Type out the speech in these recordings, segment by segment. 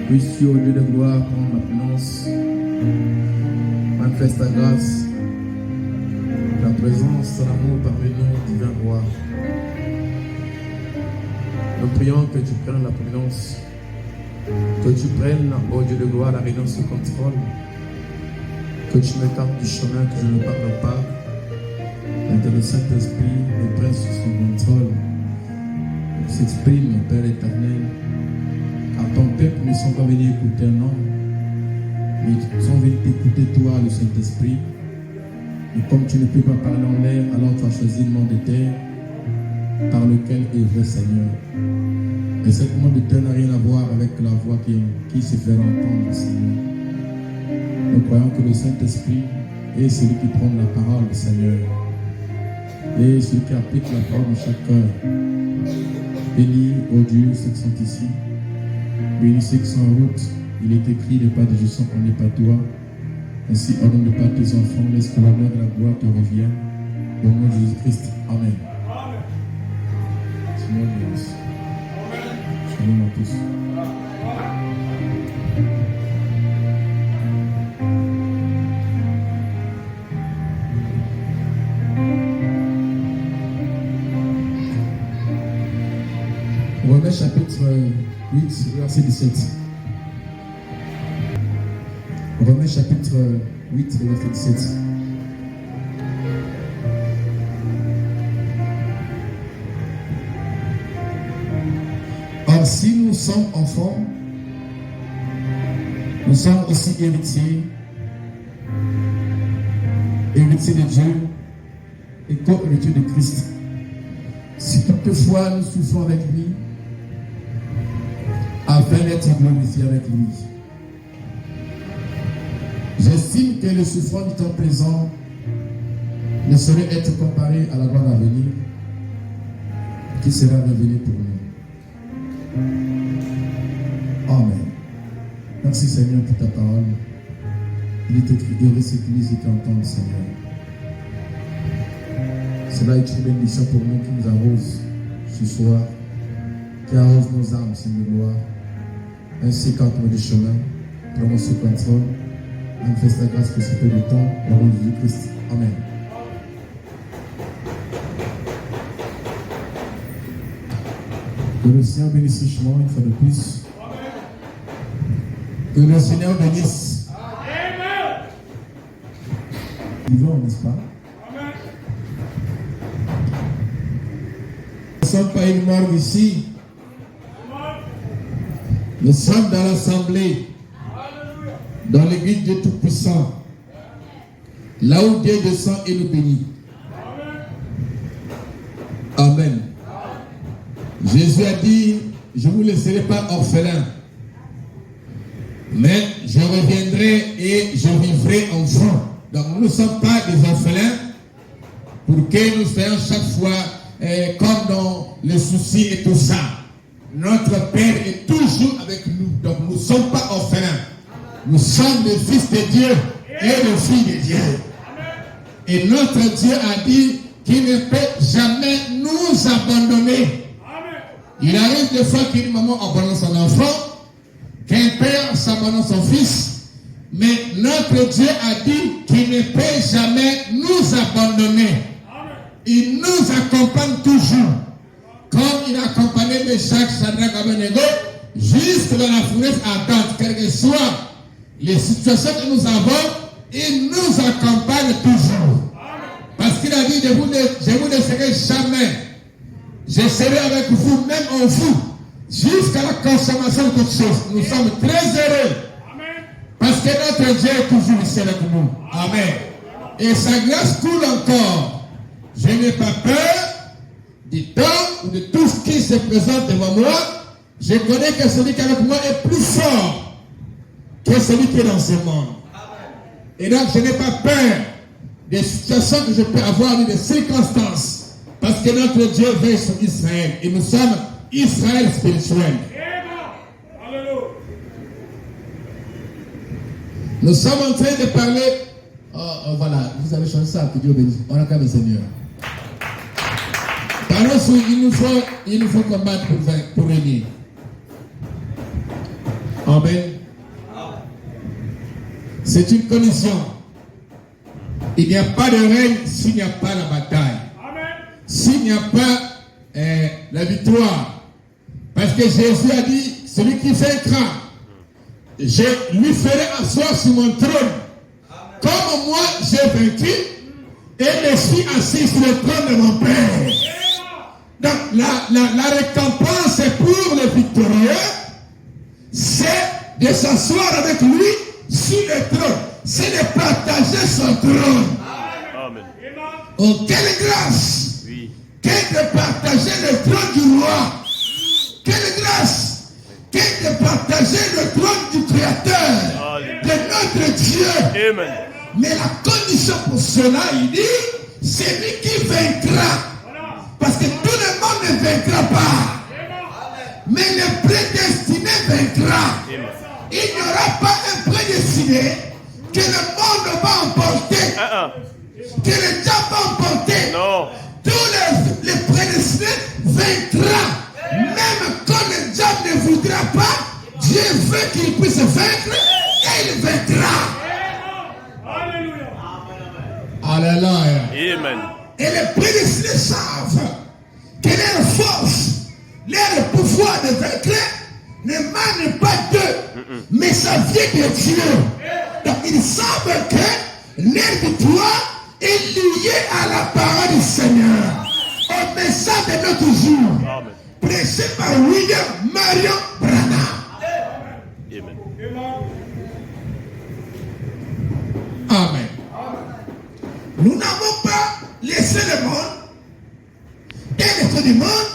Puisses-tu au lieu de gloire prendre la présence, manifeste ta grâce, ta présence, ton amour parmi nous, divin roi. Nous prions que tu prennes la présidence, que tu prennes, ô Dieu de gloire, la réunion sous contrôle, que tu me tapes du chemin que je ne parle pas, et que le Saint-Esprit me prenne sous son contrôle, qu'il s'exprime, Père éternel. À ton peuple, nous ne sommes pas venus écouter un homme, mais nous sommes venus écouter toi, le Saint-Esprit. Et comme tu ne peux pas parler en l'air, alors tu as choisi le monde de terre par lequel est vrai Seigneur. Et ce monde de terre n'a rien à voir avec la voix qui se fait entendre, Seigneur. Nous croyons que le Saint-Esprit est celui qui prend la parole, Seigneur. Et celui qui applique la parole dans chaque cœur. Bénis, ô Dieu, ceux qui sont ici. Bénis ceux qui sont en route. Il est écrit, les pas de Jésus sont prêts pas toi. Ainsi, ordonne pas tes enfants, laisse que l'honneur et la gloire te reviennent. Au nom de Jésus-Christ. Amen. Seigneur, merci. Shalom à tous. Romains chapitre 8, verset 17. Romains chapitre 8, verset 17. Or, si nous sommes enfants, nous sommes aussi héritiers de Dieu et co-héritiers de Christ. Si toutefois nous souffrons avec lui, afin d'être glorifiés avec lui. J'estime que le souffrant du temps présent ne saurait être comparé à la gloire à venir qui sera révélée pour nous. Amen. Merci Seigneur pour ta parole. Il est écrit, heureux ceux qui lisent et qui entendent, Seigneur. Cela est une bénédiction pour nous qui nous arrose ce soir, qui arrose nos âmes, Seigneur de gloire. Ainsi qu'en du chemin, prenons ce contrôle, manifeste la grâce pour ce peu de temps, au nom de Jésus-Christ. Amen. Que le Seigneur bénisse richement une fois de plus. Que le Seigneur bénisse. Vivons, n'est-ce pas? Nous ne sommes pas une morgue ici. Nous sommes dans l'assemblée, dans l'église de Tout-Puissant, là où Dieu descend et nous bénit. Amen. Jésus a dit, je ne vous laisserai pas orphelins, mais je reviendrai et je vivrai enfant. Donc nous ne sommes pas des orphelins pour que nous soyons chaque fois comme dans les soucis et tout ça. Notre Père est toujours avec nous. Donc nous ne sommes pas orphelins. Nous sommes les fils de Dieu et les filles de Dieu. Et notre Dieu a dit qui ne peut jamais nous abandonner. Il arrive des fois qu'une maman abandonne son enfant, qu'un père s'abandonne son fils, mais notre Dieu a dit qu'il ne peut jamais nous abandonner. Il nous accompagne toujours, comme il a accompagné Meshach, Shadrach, Abednego, jusque dans la fournaise ardente, quelles que soient les situations que nous avons, il nous accompagne toujours. Parce qu'il a dit, je vous laisserai jamais. Je serai avec vous, même en vous, jusqu'à la consommation de toutes choses. Nous sommes très heureux. Parce que notre Dieu est toujours ici avec nous. Amen. Et sa grâce coule encore. Je n'ai pas peur du temps ou de tout ce qui se présente devant moi. Je connais que celui qui est avec moi est plus fort que celui qui est dans ce monde. Et donc je n'ai pas peur des situations que je peux avoir ni des circonstances. Parce que notre Dieu veille sur Israël. Et nous sommes Israël spirituel. Nous sommes en train de parler. Voilà, vous avez changé ça, que Dieu bénisse. On a quand même le Seigneur. Parlons sur il nous faut combattre pour régner. Amen. C'est une condition. Il n'y a pas de règne s'il n'y a pas la bataille. S'il n'y a pas la victoire. Parce que Jésus a dit, celui qui vaincra, je lui ferai asseoir sur mon trône. Comme moi j'ai vaincu, et je suis assis sur le trône de mon Père. Donc la récompense pour le victorieux, c'est de s'asseoir avec lui sur le trône. C'est de partager son trône. Amen. Oh, quelle grâce! Oui. Quelle de partager le trône du roi! Quelle grâce! Quelle de partager le trône du Créateur! Amen. De notre Dieu! Amen. Mais la condition pour cela, il dit, c'est lui qui vaincra. Parce que tout le monde ne vaincra pas. Mais le prédestiné vaincra. Il n'y aura pas un prédestiné que le monde va emporter. Que le diable va emporter. Non. Tous les prédestinés vaincra. Même quand le diable ne voudra pas, Dieu veut qu'il puisse vaincre et il vaincra. Alléluia. Amen. Et les prédestinés savent que leur force, leur pouvoir de vaincre ne mène pas d'eux, mais ça vient de Dieu. Donc ils savent que leur victoire est liée à la parole du Seigneur, au message de notre jour, prêché par William Marion Branham. Amen. Nous n'avons pas laissé le monde et les choses du monde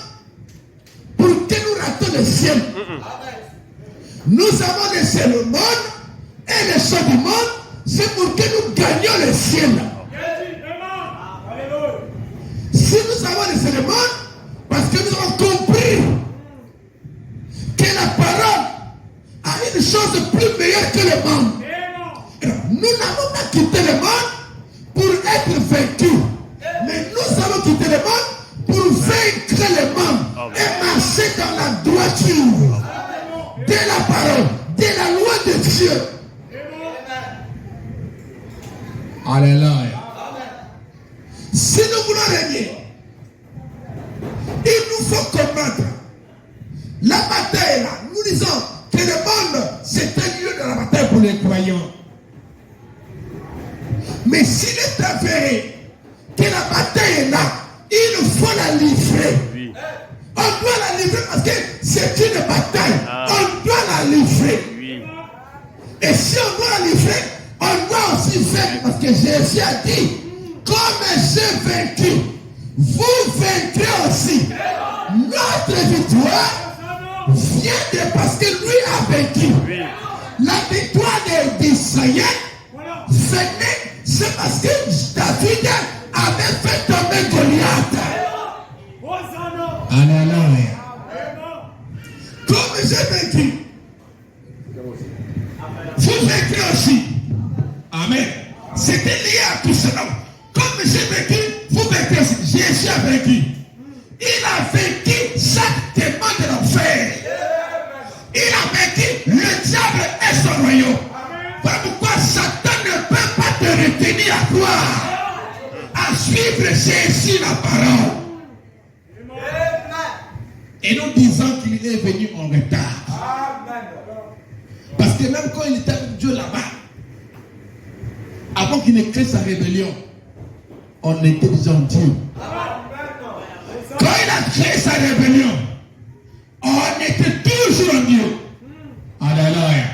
pour que nous ratons le ciel. Nous avons laissé le monde et les choses du monde, c'est pour que nous gagnions le ciel. Si nous avons laissé le monde, parce que nous avons compris que la parole a une chose plus meilleure que le monde. Nous n'avons pas quitté le monde pour être vaincus. Mais nous avons quitté le monde pour vaincre le monde et marcher dans la droiture de la parole, de la loi de Dieu. Alléluia. Si nous voulons régner, il nous faut combattre. La bataille est là. Nous disons que le monde, c'est un lieu de la bataille pour les croyants. Mais s'il est avéré que la bataille est là, il faut la livrer. Oui. On doit la livrer parce que c'est une bataille. On doit la livrer. Oui. Et si on doit la livrer, on doit aussi faire, parce que Jésus a dit, comme j'ai vaincu, vous vaincrez aussi. Notre victoire vient de parce que lui a vaincu. Oui. La victoire d'Israël venait, c'est parce que David avait fait tomber Goliath. Alléluia. Comme j'ai vaincu, vous vaincrez aussi. Amen. C'était lié à tout cela. Comme j'ai vaincu, vous vaincrez aussi. à croire, à suivre Jésus la parole. Et nous disons qu'il est venu en retard. Parce que même quand il était avec Dieu là-bas, avant qu'il ne crée sa rébellion, on était déjà en Dieu. Quand il a créé sa rébellion, on était toujours en Dieu. Alléluia.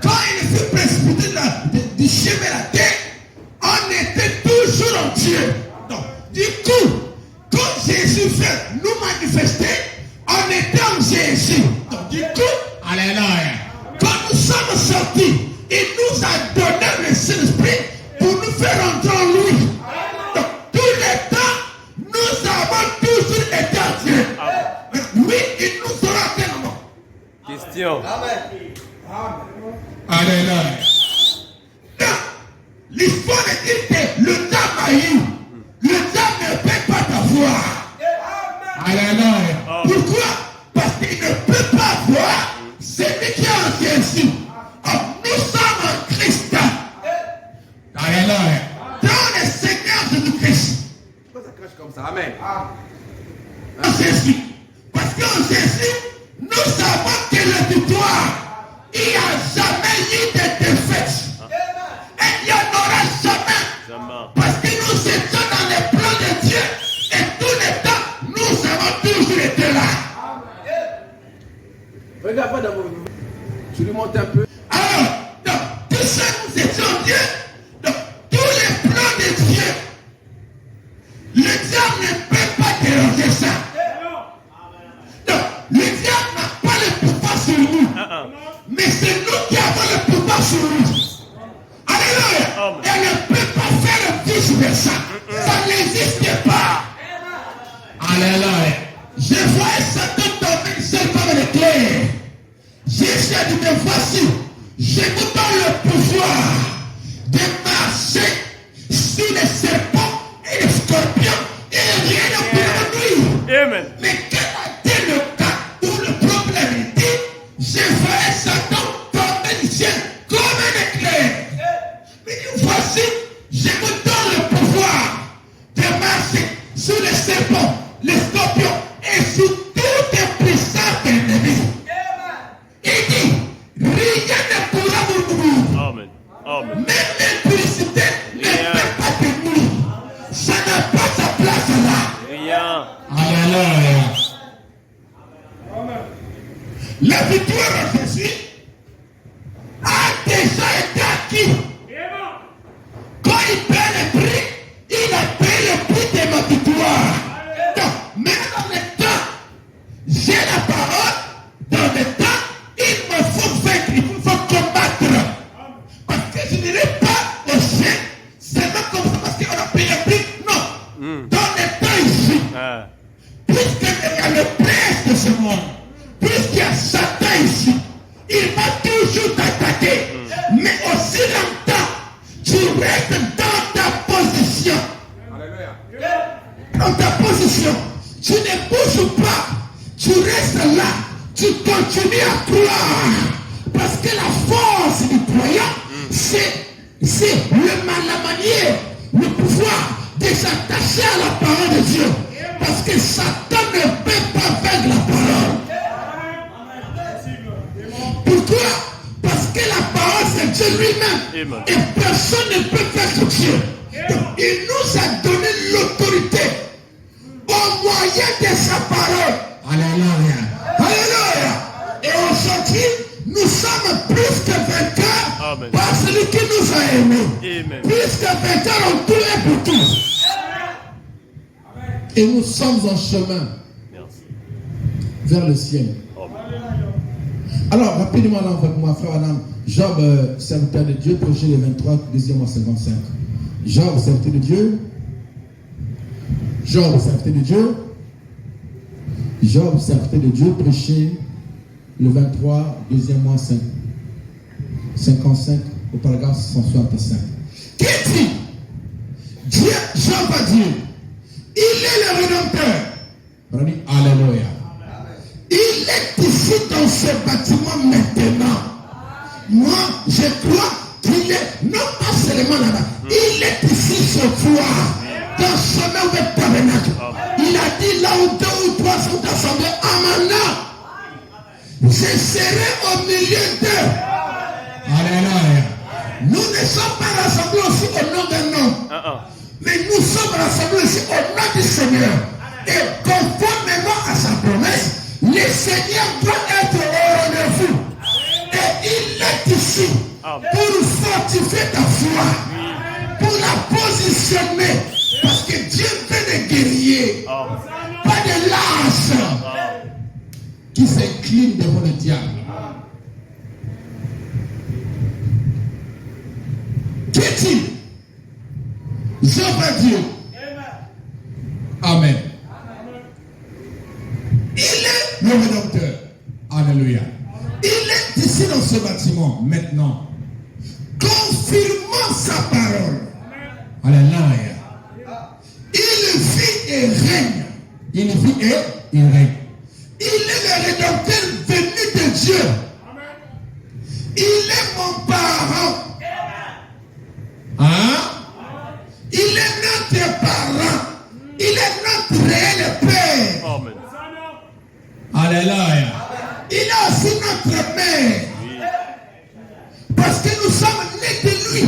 Quand il fut précipité du chemin de la terre, on était toujours en Dieu. Donc, du coup, quand Jésus fait nous manifester, on était en Jésus. Donc, du coup, alléluia. Quand nous sommes sortis, il nous a donné le Saint-Esprit pour nous faire entrer en lui. Donc, tous les temps, nous avons toujours été en Dieu. Oui, il nous aura tellement. Question. Alléluia. Non, l'histoire dit que le diable a eu. Le diable ne peut pas t'avoir. Alléluia. Pourquoi? Parce qu'il ne peut pas voir celui qui est en Jésus. Nous sommes en Christ. Alléluia. Dans le Seigneur Jésus-Christ. Pourquoi ça crache comme ça? Amen. En Jésus. Parce qu'en Jésus, nous savons que la victoire, il n'y a jamais eu de défaite. Et il n'y en aura jamais. Parce que nous étions dans les plans de Dieu. Et tout le temps, nous avons toujours été là. Regarde pas dans vos... Tu lui montes un peu. Alors, donc, tout ça, nous étions Dieu. Donc, tous les plans de Dieu, le diable ne peut pas déranger ça. Donc, le diable n'a pas le pouvoir sur nous. Mais c'est nous qui avons le pouvoir sur lui. Alléluia. Elle ne peut pas faire le vice-versa. Ça n'existe pas. Alléluia. Je vois Satan tomber seul comme l'éclair. Jésus a dit, mais voici, je vous donne le pouvoir de marcher sur les serpents et les scorpions et rien ne pourra nuire. Amen. Mais quel a été le cas où le problème était, je vois Satan tomber du ciel comme un éclair. Mais voici, je vous donne le pouvoir de marcher sur les serpents, les scorpions et sur toutes les puissances ennemies. Il dit, rien ne pourra vous nuire. Amen. Amen. Même l'impudicité ne peut pas te nuire. Ça n'a pas sa place là. Rien. Alléluia. La victoire en Jésus a déjà été acquise. Quand il paie le prix, il a payé le prix de ma victoire. Donc, même dans le temps, j'ai la parole. Dans le temps, il me faut vaincre, il me faut combattre. Parce que je n'irai pas au ciel seulement comme ça parce qu'on a payé le prix. Non. Dans le temps ici, puisqu'il y a le prince de ce monde, puisqu'il y a Satan ici, il va toujours t'attaquer. Mais aussi longtemps, tu restes dans ta position. Dans ta position. Tu ne bouges pas. Tu restes là. Tu continues à croire. Parce que la force du croyant, c'est la manière, le pouvoir de s'attacher à la parole de Dieu. Parce que Satan ne peut pas vaincre la parole. Pourquoi? Parce que la parole c'est Dieu lui-même. Et personne ne peut vaincre Dieu. Donc, il nous a donné l'autorité au moyen de sa parole. Alléluia. Alléluia. Et aujourd'hui, nous sommes plus que vainqueurs par celui qui nous a aimés. Plus que vainqueurs en tout et pour tous. Et nous sommes en chemin vers le ciel. Alors, rapidement, là, avec moi, frère Adam, Job, serviteur de Dieu, projet le 23, deuxième mois 55. Job, serviteur de Dieu. Job, serviteur de Dieu. Job, serviteur de Dieu, prêché le 23, deuxième mois 55, au paragraphe 165. Qui dit? Dieu, Job a dit, il est le Rédempteur. Alléluia. Il est ici dans ce bâtiment maintenant. Moi, je crois qu'il est, non pas seulement là-bas, il est ici. je serai au milieu d'eux. Alléluia. Nous ne sommes pas rassemblés aussi au nom d'un homme. Mais nous sommes rassemblés aussi au nom du Seigneur. Et conformément à sa promesse, le Seigneur doit être au rendez-vous. Et il est ici pour fortifier ta foi, pour la positionner. Parce que Dieu veut des guerriers, pas des lâches qui s'inclinent devant le diable. Qu'est-il? J'offre Dieu. Amen. Il est le Rédempteur. Alléluia. Il est ici dans ce bâtiment maintenant, confirmant sa parole. Alléluia. Il vit et règne. Il vit et il règne. Il est le Rédempteur venu de Dieu. Il est mon parent. Hein? Il est notre parent. Il est notre réel Père. Amen. Alléluia. Il est aussi notre mère. Parce que nous sommes nés de lui.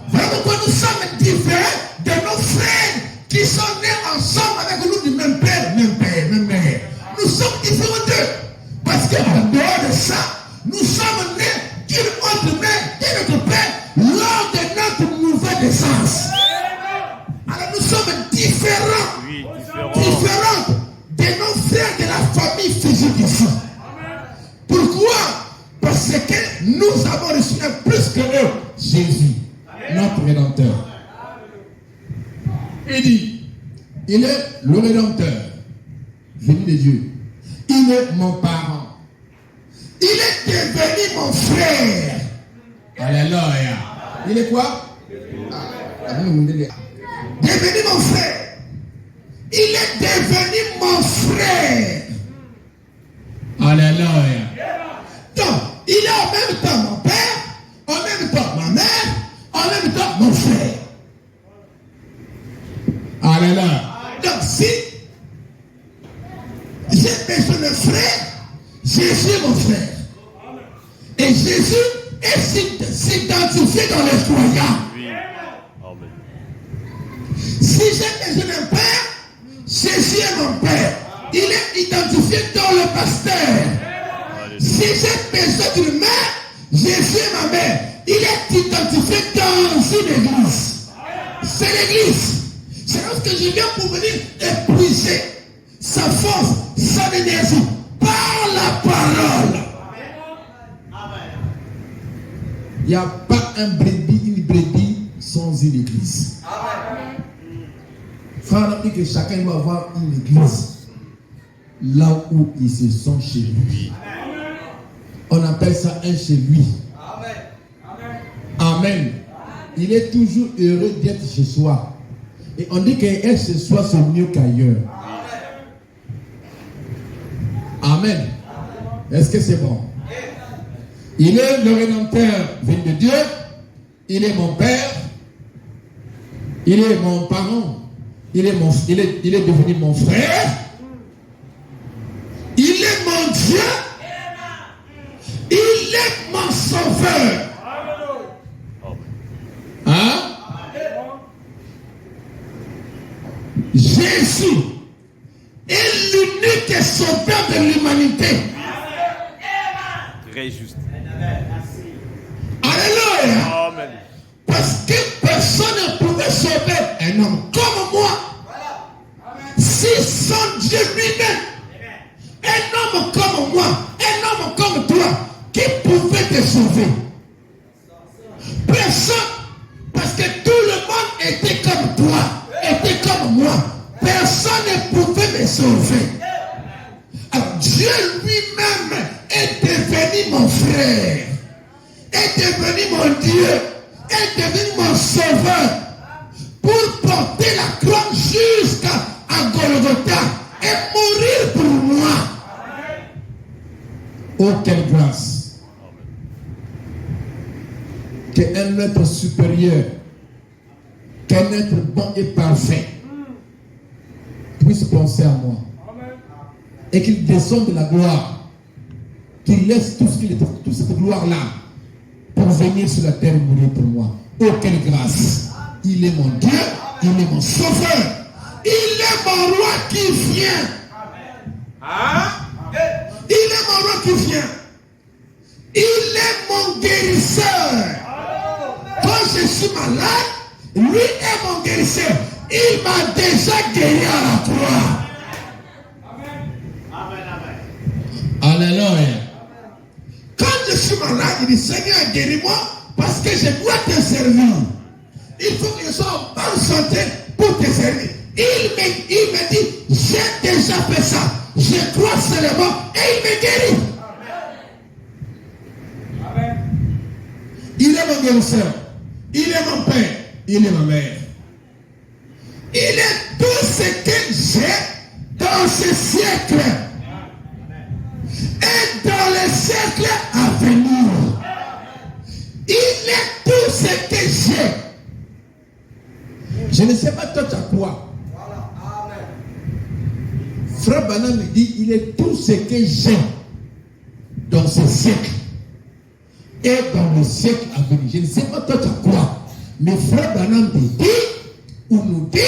Voilà pourquoi nous sommes différents de nos frères qui sont nés ensemble avec nous du même père, même mère. Nous sommes différents d'eux. Parce qu'en dehors de ça, nous sommes nés d'une autre mère, de notre père, lors de notre nouvelle naissance. Alors nous sommes différents. Oui, Différents de nos frères de la famille physique ici. Pourquoi? Parce que nous avons reçu un plus que eux, Jésus, notre Rédempteur. Il dit, il est le Rédempteur, venu de Dieu. Il est mon parent. Il est devenu mon frère. Alléluia. Il est quoi? Devenu mon frère. Il est devenu mon frère. Alléluia. Donc, il est en même temps mon père, en même temps ma mère, en même temps mon frère. Alléluia. Donc, si j'ai besoin de frère, Jésus est mon frère. Et Jésus s'identifie dans les croyants. Oui. Amen. Si j'ai besoin d'un père, Jésus est mon père. Il est identifié dans le pasteur. Si j'ai besoin d'une mère, Jésus est ma mère. Il est identifié dans une église. C'est l'église. C'est lorsque je viens pour venir épuiser sa force, son énergie par la parole. Il n'y a pas une brebis sans une église. Frère, on dit que chacun doit avoir une église là où ils se sont chez lui. On appelle ça un chez lui. Amen. Il est toujours heureux d'être chez soi. Et on dit qu'être chez soi, c'est mieux qu'ailleurs. Amen. Est-ce que c'est bon? Il est le Rédempteur venu de Dieu. Il est mon père. Il est mon parent. Il est devenu mon frère. Il est mon Dieu. Il est mon sauveur. Hein? Jésus est l'unique sauveur de l'humanité. Très juste. Alléluia. Amen. Parce que personne ne pouvait sauver un homme comme moi. Si son Dieu lui-même, un homme comme moi, un homme comme toi, qui pouvait te sauver? Personne. Parce que tout le monde était comme toi, était comme moi. Personne ne pouvait me sauver. Alors Dieu lui-même est devenu mon frère, est devenu mon Dieu, est devenu mon sauveur pour porter la croix jusqu'à Golgotha et mourir pour moi. Oh, quelle grâce! Qu'un être supérieur, qu'un être bon et parfait puisse penser à moi et qu'il descende de la gloire qu'il laisse toute cette gloire-là pour venir sur la terre et mourir pour moi. Oh, quelle grâce! Il est mon Dieu, il est mon sauveur, il est mon roi qui vient. Il est mon roi qui vient. Il est mon guérisseur. Quand je suis malade, lui est mon guérisseur. Il m'a déjà guéri à la croix. Alléluia. Quand je suis malade, il dit Seigneur, guéris-moi parce que je dois te servir. Il faut que je sois en bonne santé pour te servir. Il me dit, j'ai déjà fait ça. Je crois seulement et il me guérit. Amen. Il est mon guérisseur. Il est mon père. Il est ma mère. Il est tout ce que j'ai dans ce siècle. Et dans les siècles à venir. Il est tout ce que j'ai. Je ne sais pas toi tu as quoi. Frère Branham me dit, il est tout ce que j'ai dans ce siècle et dans le siècle à venir. Je ne sais pas toi tu as quoi. Mais Frère Branham me dit, ou nous dit,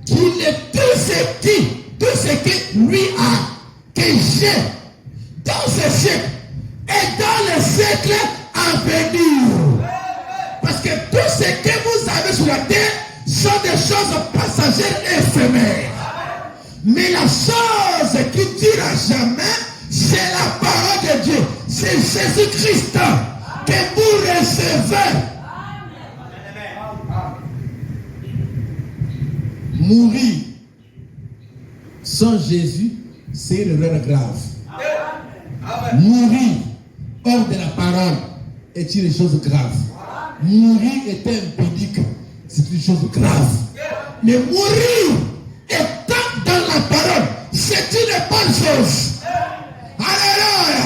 qu'il est tout ce que lui a, que j'ai dans ce siècle et dans le siècle à venir. Parce que tout ce que vous avez sur la terre sont des choses passagères et éphémères. Mais la chose qui dure à jamais, c'est la parole de Dieu. C'est Jésus-Christ que vous recevez. Mourir sans Jésus, c'est une erreur grave. Mourir hors de la parole est une chose grave. Mourir est impudique, c'est une chose grave. Mais mourir étant dans la parole, c'est une bonne chose. Alléluia.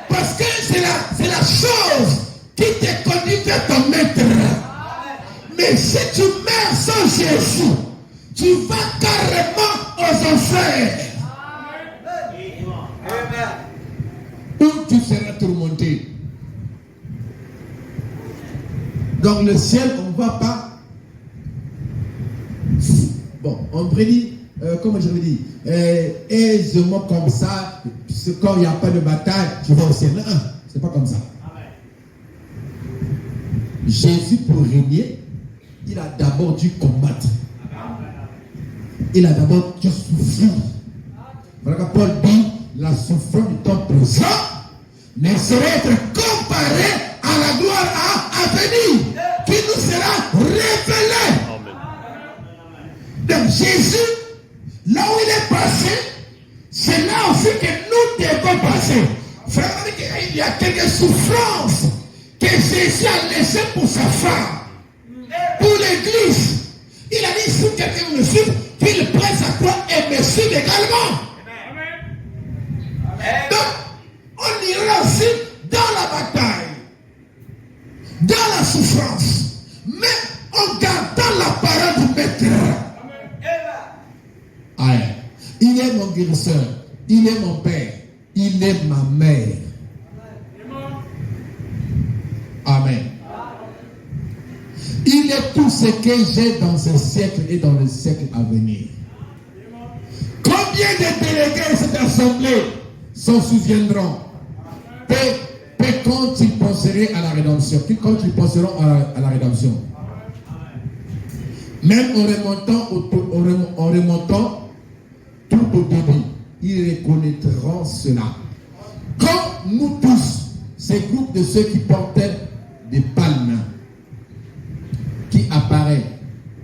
Parce que c'est la chose qui te conduit vers ton maître. Mais si tu meurs sans Jésus, tu vas carrément aux enfers. Où tu seras tourmenté. Dans le ciel, on ne va pas. Bon, on prédit, comment je le dis, aisément comme ça, quand il n'y a pas de bataille, tu vas au ciel. Non, c'est pas comme ça. Jésus, pour régner, il a d'abord dû combattre. Il a d'abord dû souffrir. Voilà que Paul dit, la souffrance du temps présent ne saurait être comparée à la gloire à venir, qui nous sera révélée. Donc Jésus, là où il est passé, c'est là aussi que nous devons passer. Vraiment, il y a quelques souffrances que Jésus a laissées pour sa femme, pour l'église. Il a dit, si quelqu'un me suit, qu'il prenne sa croix et me suive également. Donc, on ira aussi dans la bataille, dans la souffrance, mais en gardant la parole du maître. Amen. Il est mon guérisseur, il est mon père, il est ma mère. Amen. Il est tout ce que j'ai dans ce siècle et dans le siècle à venir. Combien de délégués de cette assemblée s'en souviendront? Quand ils penseraient à la rédemption, quand ils penseront à la rédemption. Même en remontant tout au début, ils reconnaîtront cela. Comme nous tous, ces groupes de ceux qui portaient des palmes, qui apparaît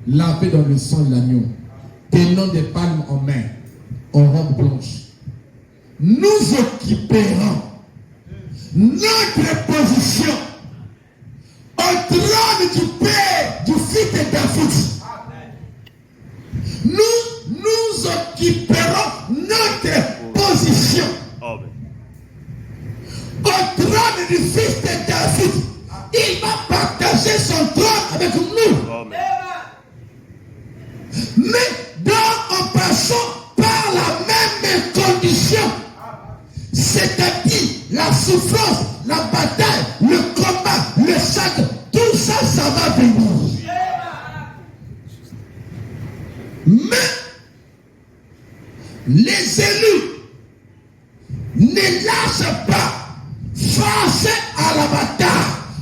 lavé dans le sang de l'agneau, tenant des palmes en main, en robe blanche, nous occuperons notre position au trône du Père, du Fils de David. Nous occuperons notre position au trône du Fils de David. Il va partager son trône avec nous. Mais en passant par la même condition, c'est-à-dire la souffrance, la bataille, le combat, le chagrin, tout ça, ça va venir. Mais les élus ne lâchent pas face à la bataille.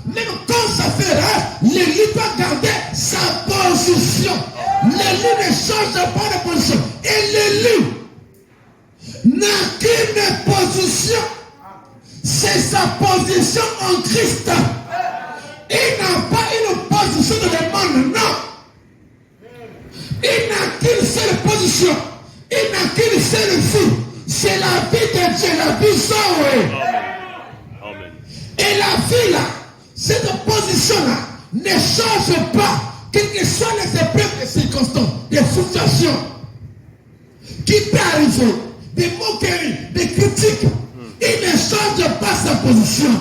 Même quand ça fait rien, l'élu doit garder sa position. L'élu ne change pas de position. Et l'élu n'a qu'une position. C'est sa position en Christ. Il n'a pas une position de demande, non. Il n'a qu'une seule position. Il n'a qu'une seule vie. C'est la vie de Dieu, la vie sauve. Amen. Et la vie là, cette position-là ne change pas, quelles que soient les épreuves, les circonstances, les situations qui peuvent arriver, des moqueries, des critiques. Il ne change pas sa position.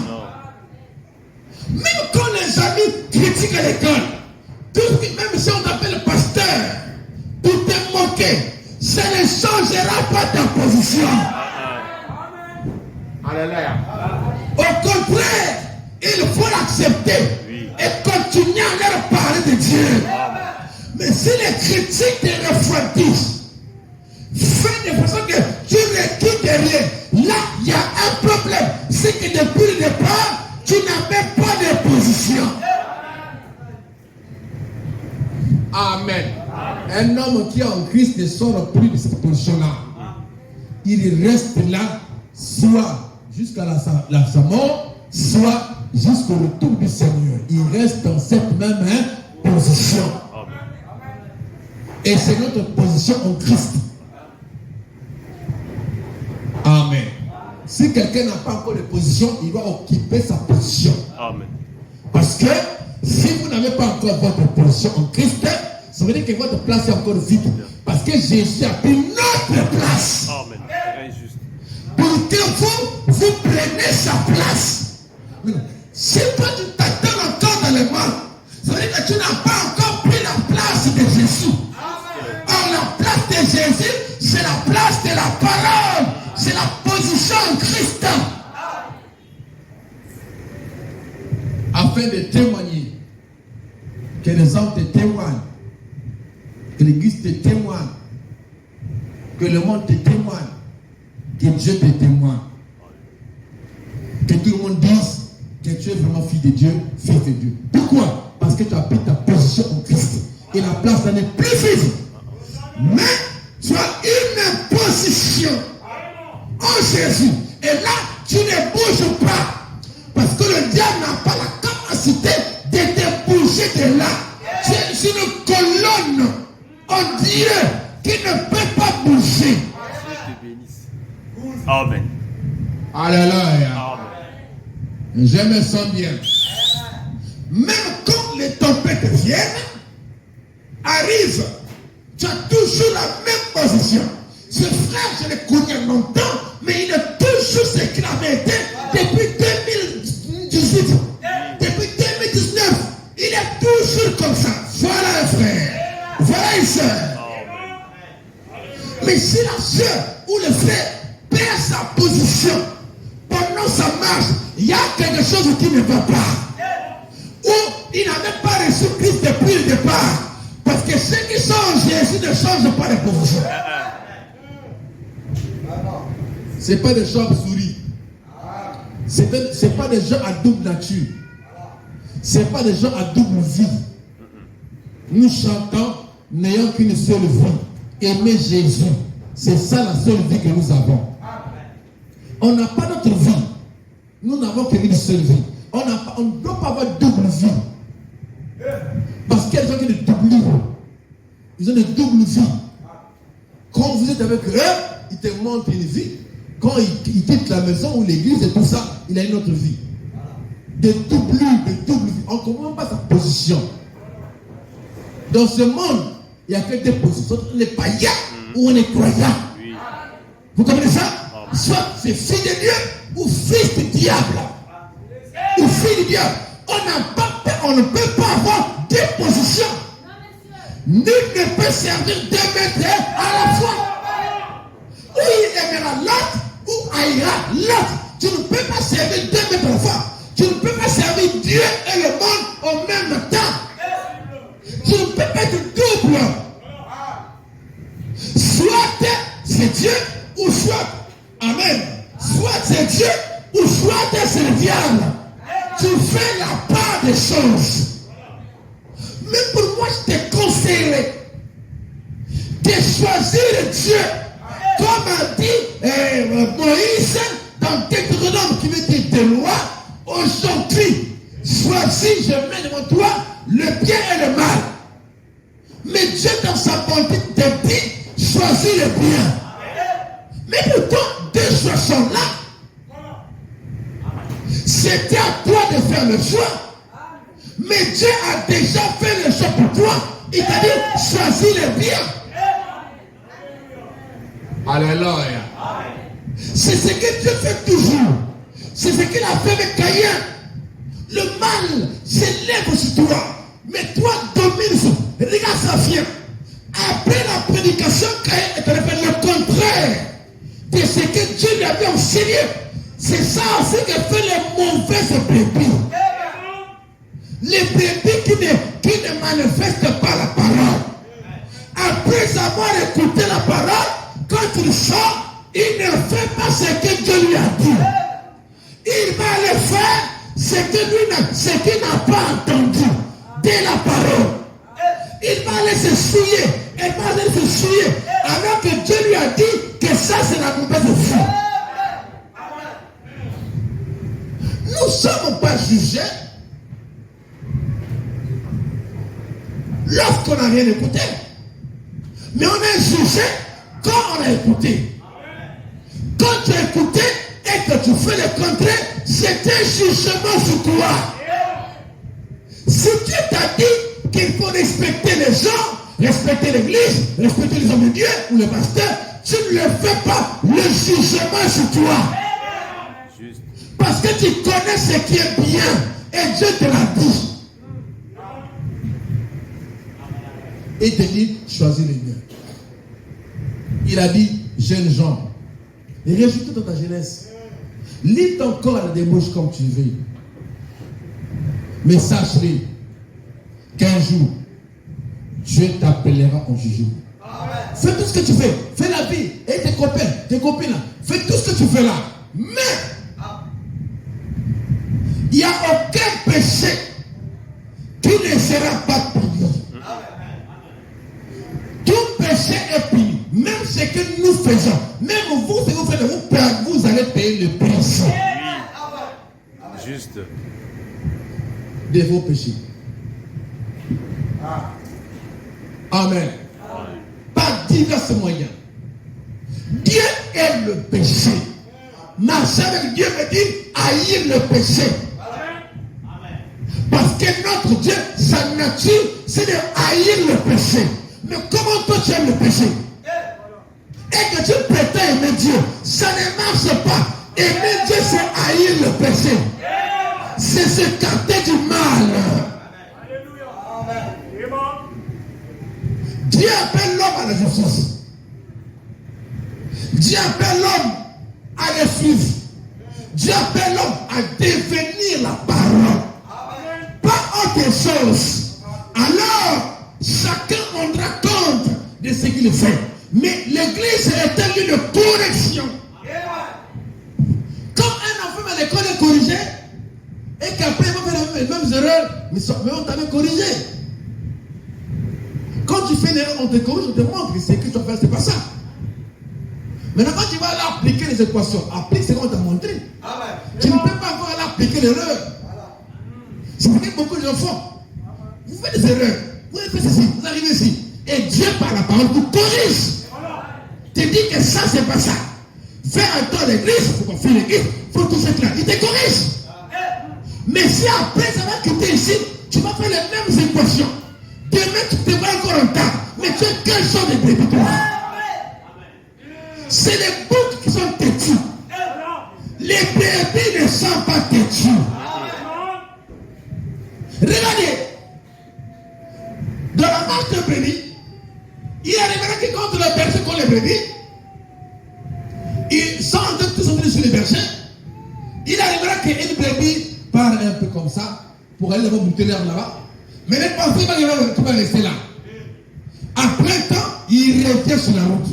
Même quand les amis critiquent à l'école, même si on t'appelle pasteur, pour te moquer, ça ne changera pas ta position. Alléluia. Au contraire, il faut l'accepter et continuer à leur parler de Dieu. Mais si les critiques te refroidissent, fais de façon que tu ne quittes rien. Là, il y a un problème. C'est que depuis le départ, tu n'avais pas de position. Amen. Un homme qui est en Christ ne sort plus de cette position-là. Il reste là, soit jusqu'à sa mort, soit jusqu'au retour du Seigneur. Il reste dans cette même position. Et c'est notre position en Christ. Amen. Si quelqu'un n'a pas encore de position, il doit occuper sa position. Amen. Parce que si vous n'avez pas encore votre position en Christ, ça veut dire que votre place est encore vide. Parce que Jésus a pris notre place. Amen. Très juste. Pour que vous preniez sa place. Si toi tu t'attends encore dans les mains, ça veut dire que tu n'as pas encore pris la place de Jésus. Or la place de Jésus, c'est la place de la parole. C'est la position en Christ. Afin de témoigner, que les hommes te témoignent, que l'Église te témoigne, que le monde te témoigne, que Dieu te témoigne. Que tout le monde dise que tu es vraiment fille de Dieu, fils de Dieu. Pourquoi? Parce que tu as pris ta position en Christ. Et la place n'est plus vide. Mais tu as une position en Jésus. Et là, tu ne bouges pas. Parce que le diable n'a pas la capacité de te bouger de là. Tu es sur une colonne en Dieu qui ne peut pas bouger. Dieu te bénisse. Amen. Alléluia. Amen. Je me sens bien. Même quand les tempêtes viennent, arrivent, tu as toujours la même position. Ce frère, je l'ai connu longtemps, mais il est toujours ce qu'il avait été depuis 2018, depuis 2019. Il est toujours comme ça. Voilà un frère, voilà une soeur. Mais si la soeur ou le frère perd sa position pendant sa marche, il y a quelque chose qui ne va pas. Ou il n'avait pas reçu Christ depuis le départ. Parce que ceux qui sont en Jésus ne changent pas de position. Ce n'est pas des chauves-souris. Ce n'est pas des gens à double nature. Ce n'est pas des gens à double vie. Nous chantons n'ayant qu'une seule vie. Aimer Jésus. C'est ça la seule vie que nous avons. On n'a pas d'autre vie. Nous n'avons qu'une seule vie. On ne doit pas avoir double vie. Parce qu'il y a des gens qui ont des doubles vies. Ils ont des doubles vies. Quand vous êtes avec eux, ils te montrent une vie. Quand ils quittent la maison ou l'église et tout ça, il a une autre vie. Des doubles vies. On ne comprend pas sa position. Dans ce monde, il n'y a que deux positions. On est païen ou on est croyant. Vous comprenez ça? Soit c'est fils de Dieu ou fils du diable. Ou fils du diable. On ne peut pas avoir deux positions. Nul ne peut servir deux maîtres à la fois. Ou il aimera l'autre, ou haïra l'autre. Tu ne peux pas servir deux maîtres à la fois. Tu ne peux pas servir Dieu et le monde en même temps. Tu ne peux pas être double. Soit c'est Dieu ou soit, amen, soit c'est Dieu ou soit c'est le diable. Tu fais la part des choses. Mais pour moi, je te conseillerais de choisir Dieu, comme a dit Moïse dans Deutéronome qui veut dire des lois. Aujourd'hui, choisis, je mets devant toi le bien et le mal. Mais Dieu, dans sa bonté, te dit, choisis le bien. Mais pourtant, deux choix sont là. C'était à toi de faire le choix. Mais Dieu a déjà fait le choix pour toi. Il t'a dit, choisis le bien. Alléluia. C'est ce que Dieu fait toujours. C'est ce qu'il a fait avec Caïn. Le mal s'élève sur toi. Mais toi, domine sur. Regarde ça, vient. Après la prédication, Caïn est allé faire le contraire de ce que Dieu lui avait enseigné. C'est ça aussi que fait les mauvaises brebis. Les brebis qui ne manifestent pas la parole. Après avoir écouté la parole, quand il sort, il ne fait pas ce que Dieu lui a dit. Il va le faire ce qu'il n'a pas entendu de la parole. Il va aller se souiller. Il va aller se souiller. Alors que Dieu lui a dit que ça c'est la mauvaise foi. Nous ne sommes pas jugés lorsqu'on n'a rien écouté. Mais on est jugé quand on a écouté. Quand tu as écouté et que tu fais le contraire, c'est un jugement sur toi. Si Dieu t'a dit qu'il faut respecter les gens, respecter l'église, respecter les hommes de Dieu ou le pasteur, tu ne le fais pas, le jugement sur toi. Juste. Parce que tu connais ce qui est bien et Dieu te l'a dit. Il te dit, choisis le bien. Il a dit, jeunes gens, réjouis-toi dans ta jeunesse. Lis ton corps à la débauche comme tu veux. Mais sache-le qu'un jour, Dieu t'appellera en jugement. Fais tout ce que tu fais. Fais la vie. Et tes copains, tes copines, fais tout ce que tu fais là. Mais, il n'y a aucun péché qui ne sera pas puni. Tout péché est puni. Même ce que nous faisons, même vous, ce que vous faites, vous allez payer le prix. Juste. De vos péchés. Amen. Par divers moyens. Dieu aime le péché. Marcher avec Dieu veut dire haïr le péché. Parce que notre Dieu, sa nature, c'est de haïr le péché. Mais comment toi tu aimes le péché? Et que tu prétends aimer Dieu, ça ne marche pas. Aimer Dieu, c'est haïr le péché. C'est s'écarter du mal. Dieu appelle l'homme à la justice. Dieu appelle l'homme à le suivre. Dieu appelle l'homme à devenir la parole. Pas autre chose. Alors, chacun rendra compte de ce qu'il fait. Mais l'église est un lieu de correction. Quand un enfant à l'école est corrigé, et qu'après il va faire les mêmes erreurs, mais on t'avait corrigé. Quand tu fais une erreur, on te corrige, on te montre que ce que tu vas faire, c'est pas ça. Maintenant, quand tu vas aller appliquer les équations, applique ce qu'on t'a montré. Tu ne peux pas encore aller appliquer l'erreur. C'est ce que beaucoup de gens font. Vous faites des erreurs, vous faites ceci, vous arrivez ici. Et Dieu, par la parole, vous corrige. Te dit que ça, c'est pas ça. Faire un temps d'église, il faut pas faire l'église, il faut tout faire là. Il te corrige. Mais si après, ça va quitter ici, tu vas faire les mêmes équations. Demain, tu te vois encore en temps. Mais tu es quel genre de brebis toi? C'est les boucs qui sont têtus. Les brebis ne sont pas têtus. Regardez. Dans la marche de brebis, il y a des gens qui contre les bergers contre les brebis. Ils sont en train de tous venir sur les bergers. pour aller d'abord bouter l'air là-bas. Mais les pensées, tu vas rester là. Après un temps, il revient sur la route.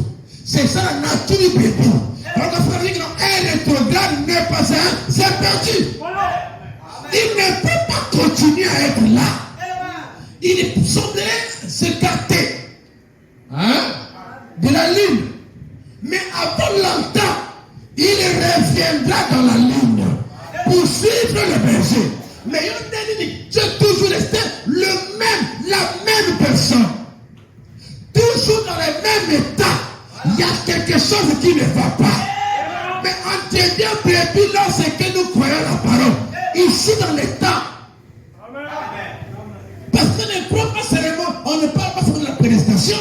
C'est ça la nature du bébé. Alors le frère dit que un rétrograde n'est pas un, c'est perdu. Il ne peut pas continuer à être là. Il semblerait s'écarter de la ligne. Mais avant longtemps, il reviendra dans la ligne pour suivre le berger. Mais tu es toujours resté la même personne. Toujours dans le même état. Il y a quelque chose qui ne va pas. Mais on devient brebis lorsque nous croyons la parole. Ici dans l'état. Parce qu'on ne croit pas seulement, on ne parle pas seulement de la prédestination.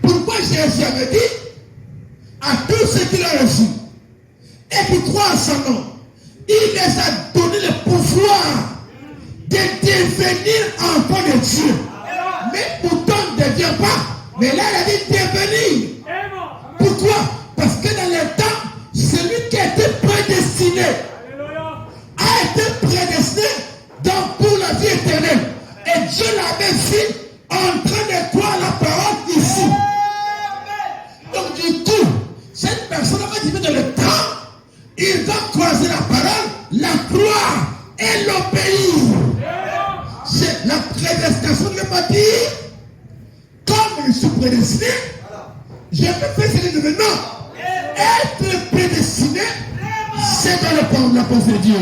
Pourquoi Jésus avait dit à tous ceux qui l'ont reçu et qui croient en son nom, il les a donné le pouvoir de devenir enfants de Dieu. Mais pourtant, on ne devient pas. Mais là, il a dit devenir. Pourquoi? Parce que dans le temps, celui qui a été prédestiné a été prédestiné pour la vie éternelle. Et Dieu l'avait vu en train de croire la parole ici. Donc du coup, cette personne va vivre dans le temps, il va croiser la parole, la croire et l'obéir. C'est la prédestination de l'humanité. Comme je suis prédestiné, je peux faire ce que je veux. Non. Être prédestiné, c'est dans la pensée de Dieu.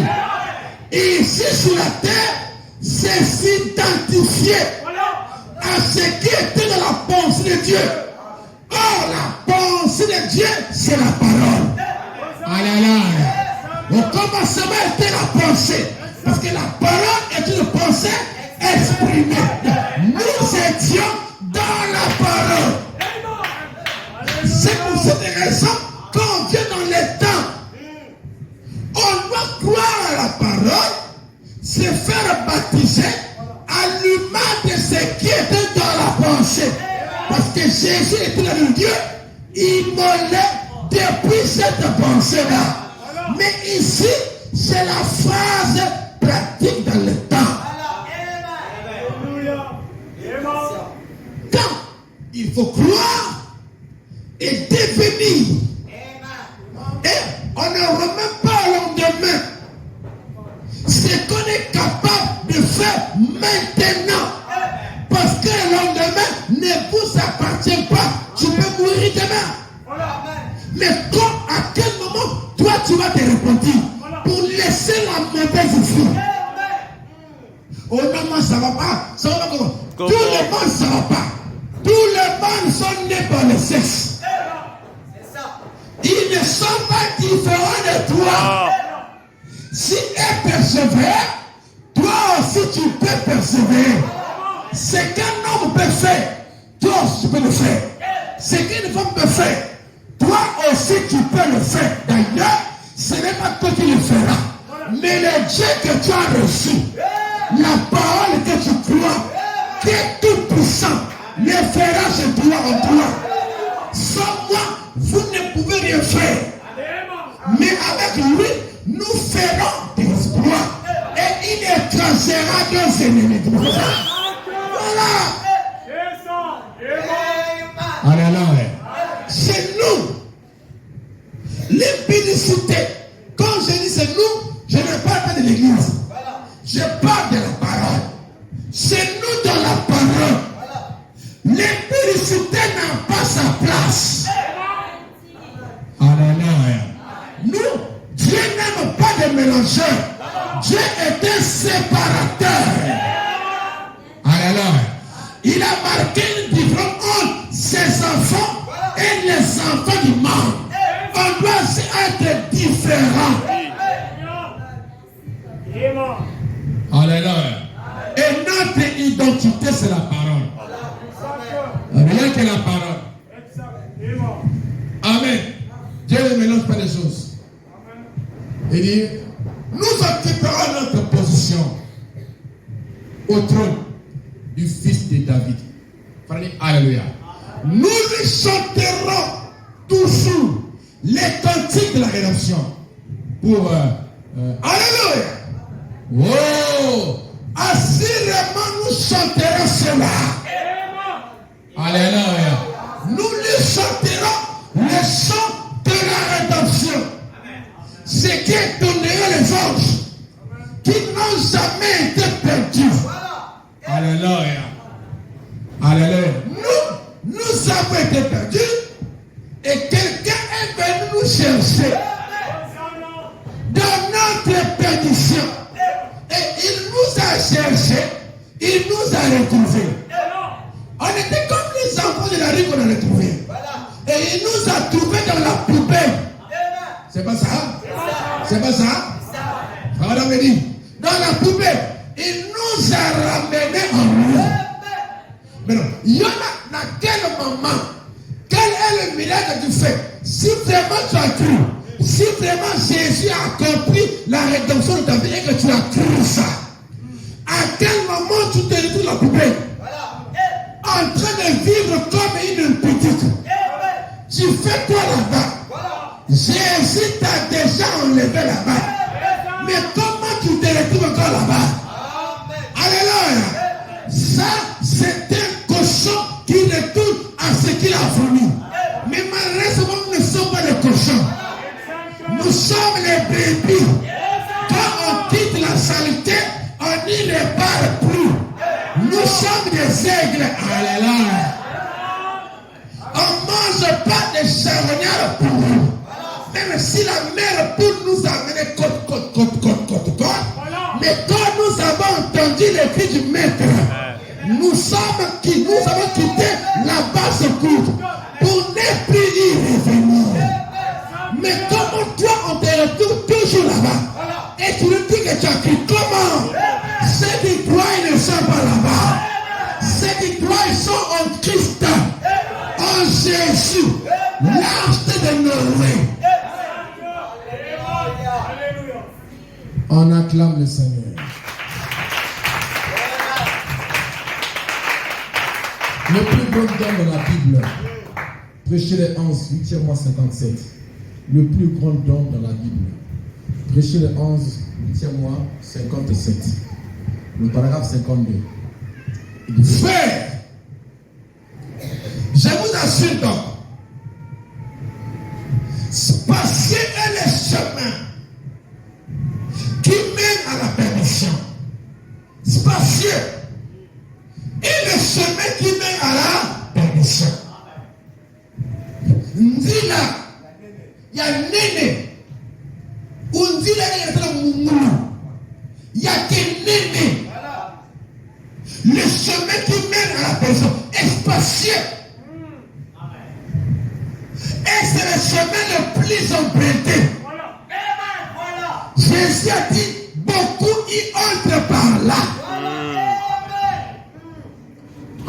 Et ici sur la terre, c'est s'identifier à ce qui était dans la pensée de Dieu. Or, la pensée de Dieu, c'est la parole. Alléluia. Au commencement était la pensée. Parce que la parole est une pensée exprimée. Nous étions dans la parole. C'est pour cette raison qu'on vient dans les temps. On doit croire à la parole, se faire baptiser à l'image de ce qui était dans la pensée. Parce que Jésus était le Dieu, il mollait depuis cette pensée-là. Mais ici, c'est la phrase pratique dans le temps. Quand il faut croire et devenir. Et on ne remet pas au lendemain ce qu'on est capable de faire maintenant. Parce que le lendemain ne vous appartient pas. Tu peux mourir demain. Mais quand, à quel moment, toi tu vas te repentir pour laisser la mauvaise vie. Oh non, moi ça va pas. Ça va pas comment? Tout le monde ça va pas. Tout le monde sont nés par le sexe. Ils ne sont pas différents de toi. Si elle persévère, toi aussi tu peux persévérer. Ce qu'un homme peut faire, toi aussi tu peux le faire. Ce qu'une femme peut faire, toi aussi tu peux le faire. D'ailleurs, ce n'est pas toi qui le feras, mais le Dieu que tu as reçu, la parole que tu crois, qui est tout puissant, le fera chez toi en toi. Sans moi, vous ne pouvez rien faire. Mais avec lui, nous ferons des exploits. Et il écrasera nos ennemis. Voilà. Alléluia. C'est nous. L'impudicité. Quand je dis c'est nous, je ne parle pas de l'église. Je parle de la parole. C'est nous dans la parole. L'impudicité n'a pas sa place. Alléluia. Nous, Dieu n'aime pas de mélangeurs. Dieu est un séparateur. Alléluia. Il a marqué une différence entre ses enfants et les enfants du monde. On doit être différents. Alléluia. Et notre identité, c'est la parole. Rien que la parole. Amen. Dieu ne mélange pas les choses. Il dit, nous occuperons notre position au trône du fils de David. Alléluia. Nous lui chanterons toujours les cantiques de la rédemption. Pour Alléluia. Oh. chanterons cela. Alléluia. Nous lui chanterons le chant de la rédemption. Ce qui étonnerait les anges qui n'ont jamais été perdus. Alléluia. Alléluia. Nous avons été perdus et quelqu'un est venu nous chercher dans notre perdition. Et il nous a cherché, il nous a retrouvés. On était comme les enfants de la rue qu'on a retrouvés. Et il nous a trouvés dans la poubelle. C'est pas ça? C'est pas ça? Frère me dit, dans la poubelle, il nous a ramenés en nous. Mais non, il y en a dans quel moment, quel est le miracle que tu fais? Si vraiment tu as cru, si vraiment Jésus a accompli la rédemption de ta vie et que tu as cru ça, à quel moment tu te retrouves dans la poubelle? En train de vivre comme une petite. Tu fais quoi là-bas? Jésus t'a déjà enlevé là-bas. Mais comment tu te retrouves encore là-bas? Alléluia. Ça, c'est un cochon qui retourne à ce qu'il a voulu. Mais malheureusement, nous ne sommes pas les cochons. Nous sommes les brebis. Quand on quitte la saleté, on n'y répare plus. Nous sommes des aigles. Alléluia. On ne mange pas des charognards pour nous. Même si la mère pour nous amener côte. Mais quand nous avons entendu les cris du maître, nous avons quitté la basse courte pour ne plus y revenir. Mais comment toi on te retrouve toujours là-bas? Et tu nous dis que tu as cru comment? Ceux qui croient, ils ne sont pas là-bas. Ceux qui croient, ils sont en Christ, en Jésus, l'arche de Noé. On acclame le Seigneur. Le plus grand don de la Bible, prêchez les 11, 8e mois 57. Le plus grand don dans la Bible, prêchez les 11, 8e mois 57. Le paragraphe 52. Il dit, frère, je vous assure donc, spacieux est le chemin qui mène à la perdition. Spacieux est le chemin qui mène à la perdition. Ndila, il y a Néné. Ndila, il y a Moumou. Il y a que Néné. Le chemin qui mène à la perdition est spacieux. Et c'est le chemin le plus emprunté. Jésus a dit, beaucoup y entrent par là.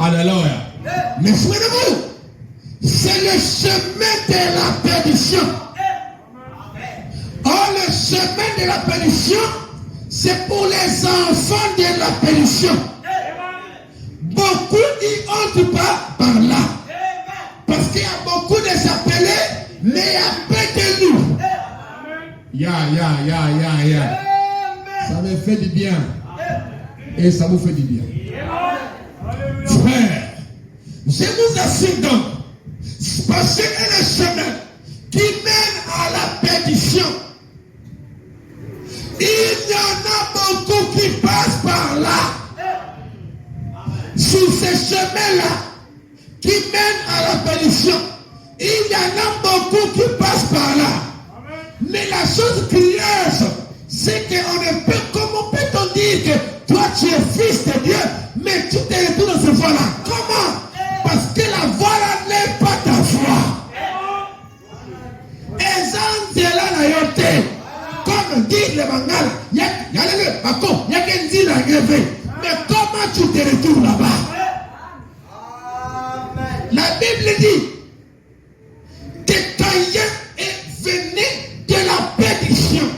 Alléluia. Mais souvenez-vous, c'est le chemin de la perdition. Or, le chemin de la perdition, c'est pour les enfants de la perdition. Beaucoup y entrent pas par là. Parce qu'il y a beaucoup de s'appeler, mais il y a peu de nous. Ya. Ça me fait du bien. Et ça vous fait du bien. Frère, je vous assure donc, parce que le chemin qui mène à la perdition, il y en a beaucoup qui passent par là. Sur ce chemin-là, qui mène à la perdition, il y en a beaucoup qui passent par là. Mais la chose curieuse, c'est qu'on ne peut, comment peut-on dire que toi tu es fils de Dieu, mais tu te retrouves dans cette voie-là? Comment? Parce que la voie-là n'est pas ta voie. Comme dit le Bangala, il y a le Bako, il y a qu'un dit la rêve. Mais comment tu te retrouves là-bas? La Bible dit que Caïn est venu de la perdition.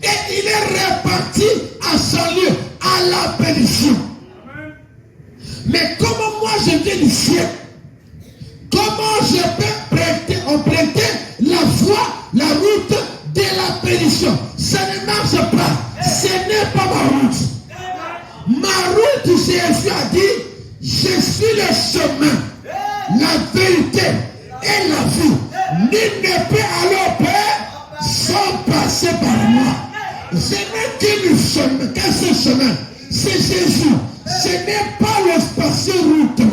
Et il est reparti à son lieu, à la perdition. Mais comment moi je viens du ciel? Comment je peux emprunter la voie, la route de la perdition? Ça ne marche pas. Ce n'est pas ma route. Ma route Jésus a dit, je suis le chemin, la vérité et la vie. Nul ne peut aller au Père sans passer par moi. Je n'ai qu'un seul chemin, c'est Jésus. Ce n'est pas le spatial route là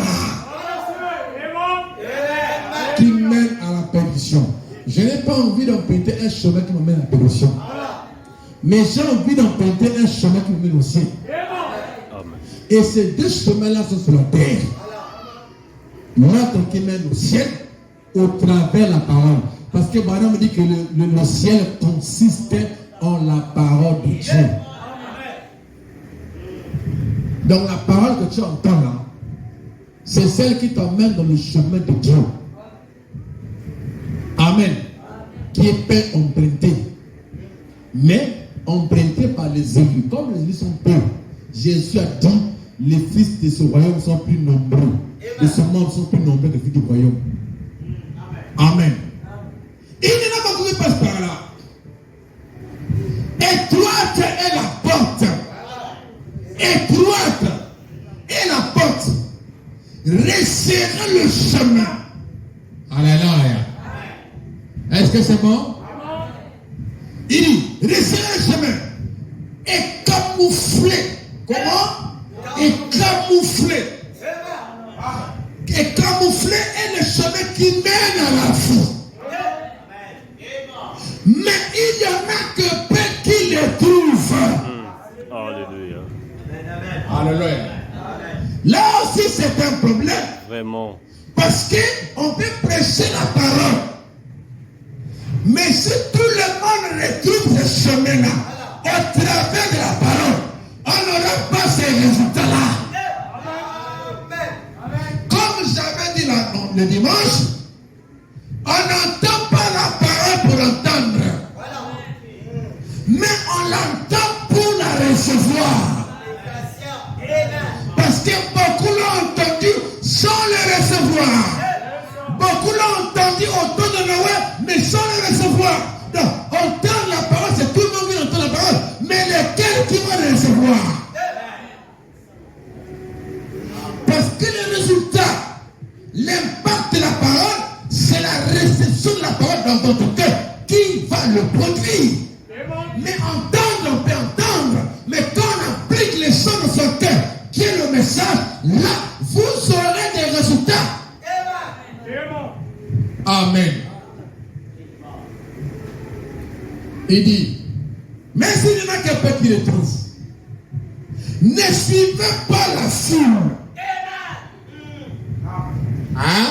qui mène à la perdition. Je n'ai pas envie d'emprunter un chemin qui m'amène à la perdition. Mais j'ai envie d'emprunter un chemin qui me mène au ciel. Et ces deux chemins-là sont sur la terre. L'autre qui mène au ciel au travers de la parole. Parce que Madame me dit que le ciel consiste en la parole de Dieu. Donc la parole que tu entends là, c'est celle qui t'emmène dans le chemin de Dieu. Amen. Qui est pas emprunté. Mais emprunté par les élus. Comme les élus sont peu, Jésus a dit, les fils de ce royaume sont plus nombreux. De ce monde sont plus nombreux que les fils du royaume. Amen. Il n'y en a pas qui passe par là. Étroite est la porte. Étroite est la porte. Resserrez le chemin. Alléluia. Est-ce que c'est bon? Il dit, resserrez le chemin. Et camouflé. Comment? Et camouflé. Et camouflé est le chemin qui mène à la vie. Mais il y en a que peu qui les trouvent. Alléluia. Alléluia. Là aussi c'est un problème. Vraiment. Parce qu'on peut prêcher la parole. Mais si tout le monde retrouve ce chemin-là, au travers de la parole, on n'aura pas ces résultats-là. Comme j'avais dit le dimanche, on n'entend pas la parole pour l'entendre. Mais on l'entend pour la recevoir. Parce que beaucoup l'ont entendu sans le recevoir. Beaucoup l'ont entendu au temps de Noël, mais sans le recevoir. Donc, entendre la parole, c'est tout le monde qui entend la parole. Mais lequel qui va le recevoir? Parce que le résultat, l'impact de la parole, c'est la réception de la parole dans votre cœur qui va le produire. Mais entendre, on peut entendre. Mais quand on applique les choses dans son cœur, qui est le message, là, vous aurez des résultats. Amen. Il dit, mais s'il y en a quelqu'un qui le trouve, ne suivez pas la foule. Hein?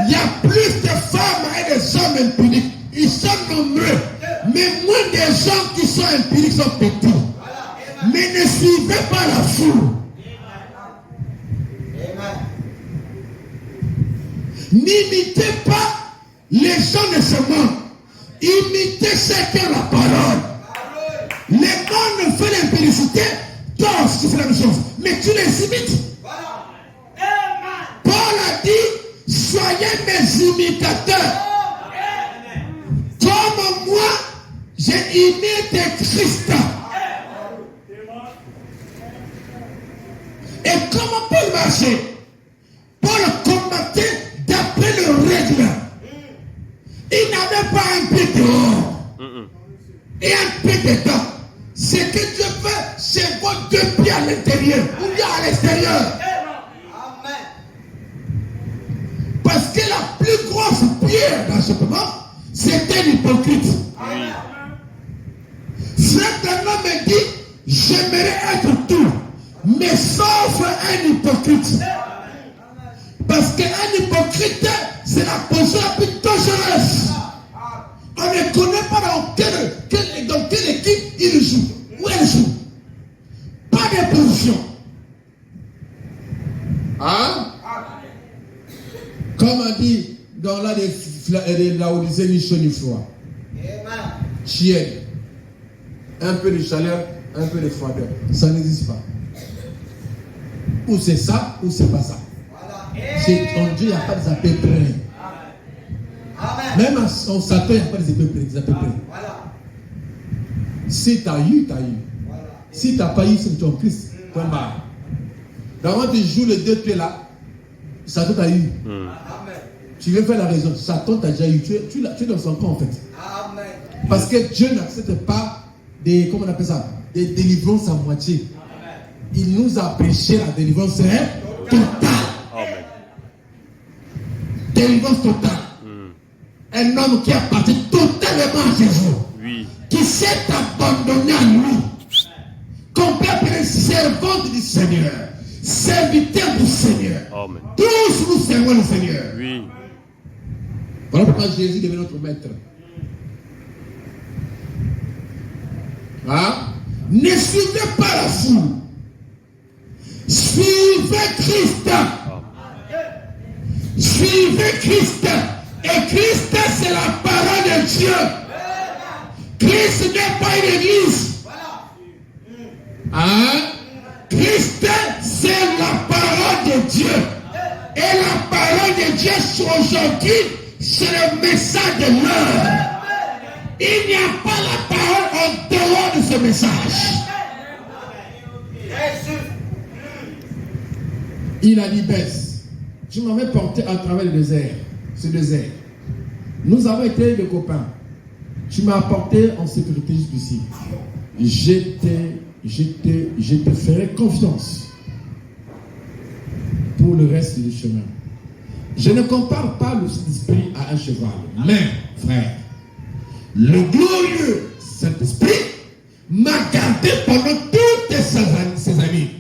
Il y a plus de femmes et des hommes impudiques. Ils sont nombreux. Mais moins des gens qui sont impudiques sont petits. Mais ne suivez pas la foule. N'imitez pas les gens de ce monde. Imitez ceux qui ont la parole. Les monde fait l'impudicité, toi aussi tu fais la même chose. Mais tu les imites. Paul a dit, soyez mes imitateurs. Comme moi, j'ai imité Christ. Et comment Paul marchait? Paul combattait d'après le règle. Il n'avait pas un pied dehors et un pied dedans. Ce que Dieu fait, c'est vos deux pieds à l'intérieur ou bien à l'extérieur. Parce que la plus grosse pierre dans ce moment, c'était l'hypocrite. Frère Branham me dit, j'aimerais être tout, mais sauf un hypocrite. Parce qu'un hypocrite, c'est la position la plus dangereuse. On ne connaît pas dans quelle équipe il joue, où elle joue. Pas de position. Hein? Comme on dit dans la de Laodicée, ni chaud ni froid. Chienne. Un peu de chaleur, un peu de froideur. Ça n'existe pas. Ou c'est ça, ou c'est pas ça. C'est en Dieu, il n'y a pas des à peu près. Même en Satan, il n'y a pas des à peu près. Si tu as eu, tu as eu. Si tu n'as pas eu, c'est ton Christ. Dans tes jours, les deux, tu es là. Satan t'a eu. Tu veux faire la raison. Satan t'a déjà eu. Tu es dans son camp en fait. Amen. Parce que Dieu n'accepte pas des, comment on appelle ça, des délivrances à moitié. Amen. Il nous a prêché la délivrance totale. Amen. Délivrance totale. Un homme qui appartient totalement à Jésus. Oui. Qui s'est abandonné à lui. Complètement servant du Seigneur. Serviteur du Seigneur. Amen. Tous nous servons le Seigneur. Oui. Voilà pourquoi Jésus devient notre maître. Hein? Ne suivez pas la foule. Suivez Christ. Suivez Christ. Et Christ, c'est la parole de Dieu. Christ n'est pas une église. Hein? Christ, c'est la parole de Dieu. Et la parole de Dieu aujourd'hui, c'est le message de l'heure. Il n'y a pas la parole en dehors de ce message. Il a dit, baisse. Tu m'avais porté à travers le désert. Ce désert. Nous avons été des copains. Tu m'as apporté en sécurité jusqu'ici. Je te ferai confiance pour le reste du chemin. Je ne compare pas le Saint-Esprit à un cheval. Mais, frère, le glorieux Saint-Esprit m'a gardé pendant toutes ces années.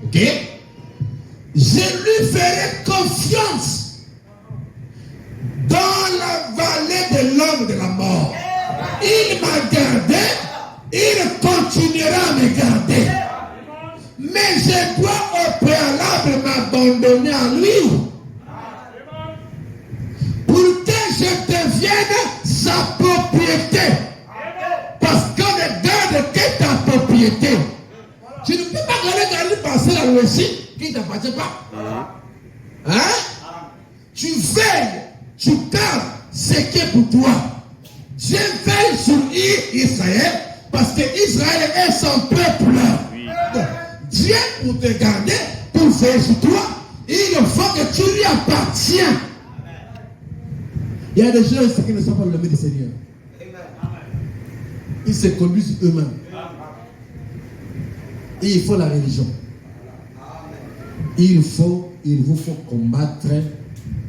Ok? Je lui ferai confiance dans la vallée de l'homme de la mort. Il m'a gardé, il continuera à me garder. Mais je dois au préalable m'abandonner à lui. Pour que je devienne sa propriété. Parce qu'on ne garde que ta propriété. Tu ne peux pas garder passer la loi qui ne t'appartient pas. Hein? Tu veilles, tu gardes ce qui est pour toi. Dieu veille sur Israël parce que Israël est son peuple. Donc, Dieu pour te garder, pour veiller sur toi, il faut que tu lui appartiens. Il y a des gens qui ne sont pas le du Seigneur. Ils se conduisent eux-mêmes. Et il faut la religion. Il vous faut combattre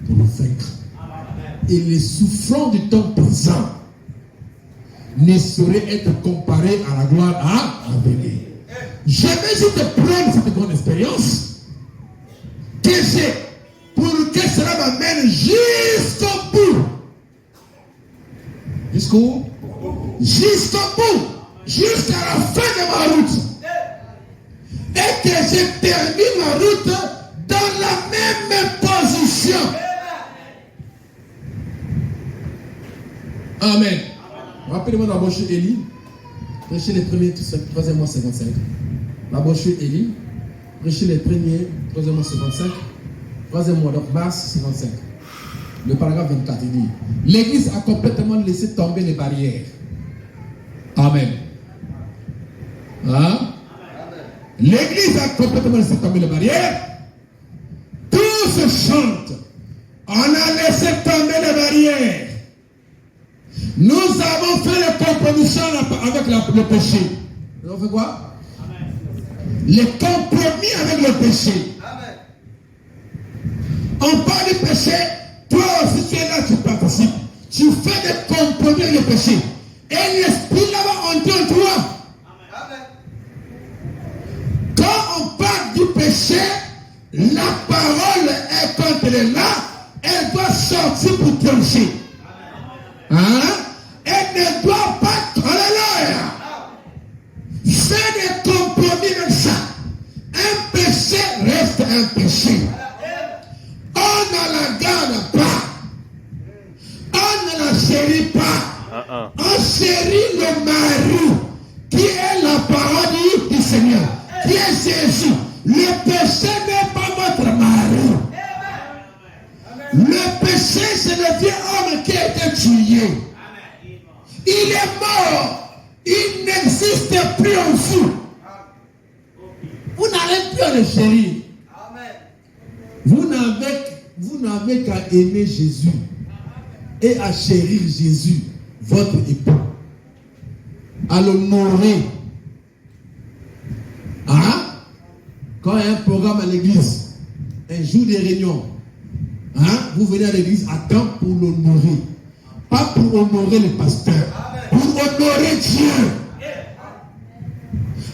pour le vaincre. Et les souffrances du temps présent ne sauraient être comparés à la gloire à venir. Je vais juste prendre cette grande expérience que j'ai pour que cela m'amène jusqu'au bout. Jusqu'au bout. Jusqu'à la fin de ma route. Et que je termine ma route dans la même position. Amen. Rappelez-moi d'embaucher Élie. Prêcher les premiers, 3e mois 55. L'embaucher Élie. Prêcher les premiers, 3e mois 55. 3e mois, donc mars 55. Le paragraphe 24, il dit: l'Église a complètement laissé tomber les barrières. Amen. Hein? L'Église a complètement laissé tomber les barrières. Tout se chante. On a laissé tomber les barrières. Nous avons fait le compromission avec le péché. Nous avons fait quoi? Amen. Le compromis avec le péché. Amen. On parle du péché. Toi aussi tu es là, tu participes. Tu fais des compromis avec le péché. Et l'esprit là-bas entre en toi. Amen. Quand on parle du péché, la parole est quand elle est là, elle doit sortir pour trancher. Hein? Elle ne doit pas, alléluia, faire des compromis avec ça. Un péché reste un péché. On ne la garde pas. On ne la chérit pas. On chérit le mari qui est la parole du Seigneur, qui est Jésus. Le péché n'est pas votre mari. Le péché, c'est le vieux homme qui a été tué. Il est mort. Il n'existe plus en vous. Vous n'avez n'arrêtez plus à le chérir. Vous n'avez qu'à aimer Jésus et à chérir Jésus, votre époux, à l'honorer. Hein? Quand il y a un programme à l'église, un jour de réunion, hein? Vous venez à l'église à temps pour l'honorer. Pas pour honorer le pasteur, pour honorer Dieu.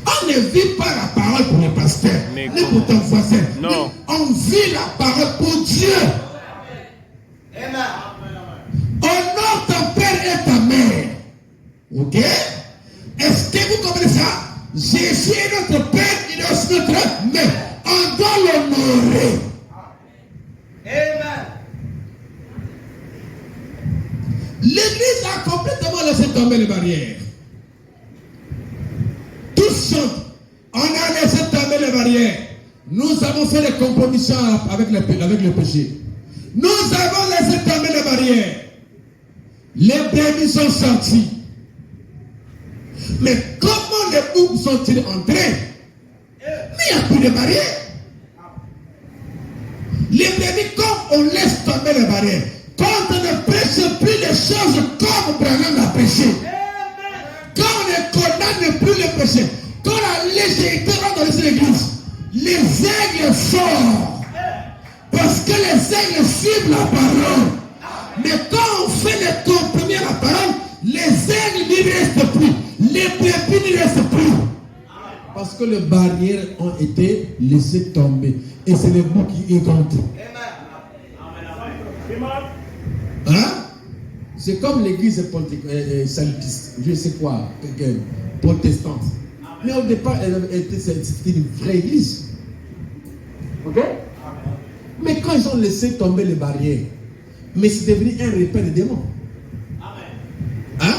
On ne vit pas la parole pour le pasteur, ni pour ton voisin. Non. On vit la parole pour Dieu. Honore ton père et ta mère. Ok? Est-ce que vous comprenez ça? Jésus est notre père, il est aussi notre mère. On doit l'honorer. Amen. L'église a complètement laissé tomber les barrières. Tous chantent. On a laissé tomber les barrières. Nous avons fait des compromissions avec le péché. Nous avons laissé tomber les barrières. Les brebis sont sortis. Mais comment les boucs sont-ils entrés? Mais il n'y a plus de barrières. Les brebis, quand on laisse tomber les barrières, quand on ne prêche plus les choses comme Branham l'a prêché, quand on ne condamne plus le péché, quand la légèreté rentre dans l'église, les aigles sortent. Parce que les aigles suivent la parole. Mais quand on fait les compromis à la parole, les aigles n'y restent plus. Les brebis n'y restent plus. Parce que les barrières ont été laissées tomber. Et c'est les boucs qui y comptent. Hein? C'est comme l'église salutiste, je sais quoi, protestante. Mais au départ, c'était une vraie église. Ok? Mais quand ils ont laissé tomber les barrières, mais c'est devenu un repas de démons. Hein?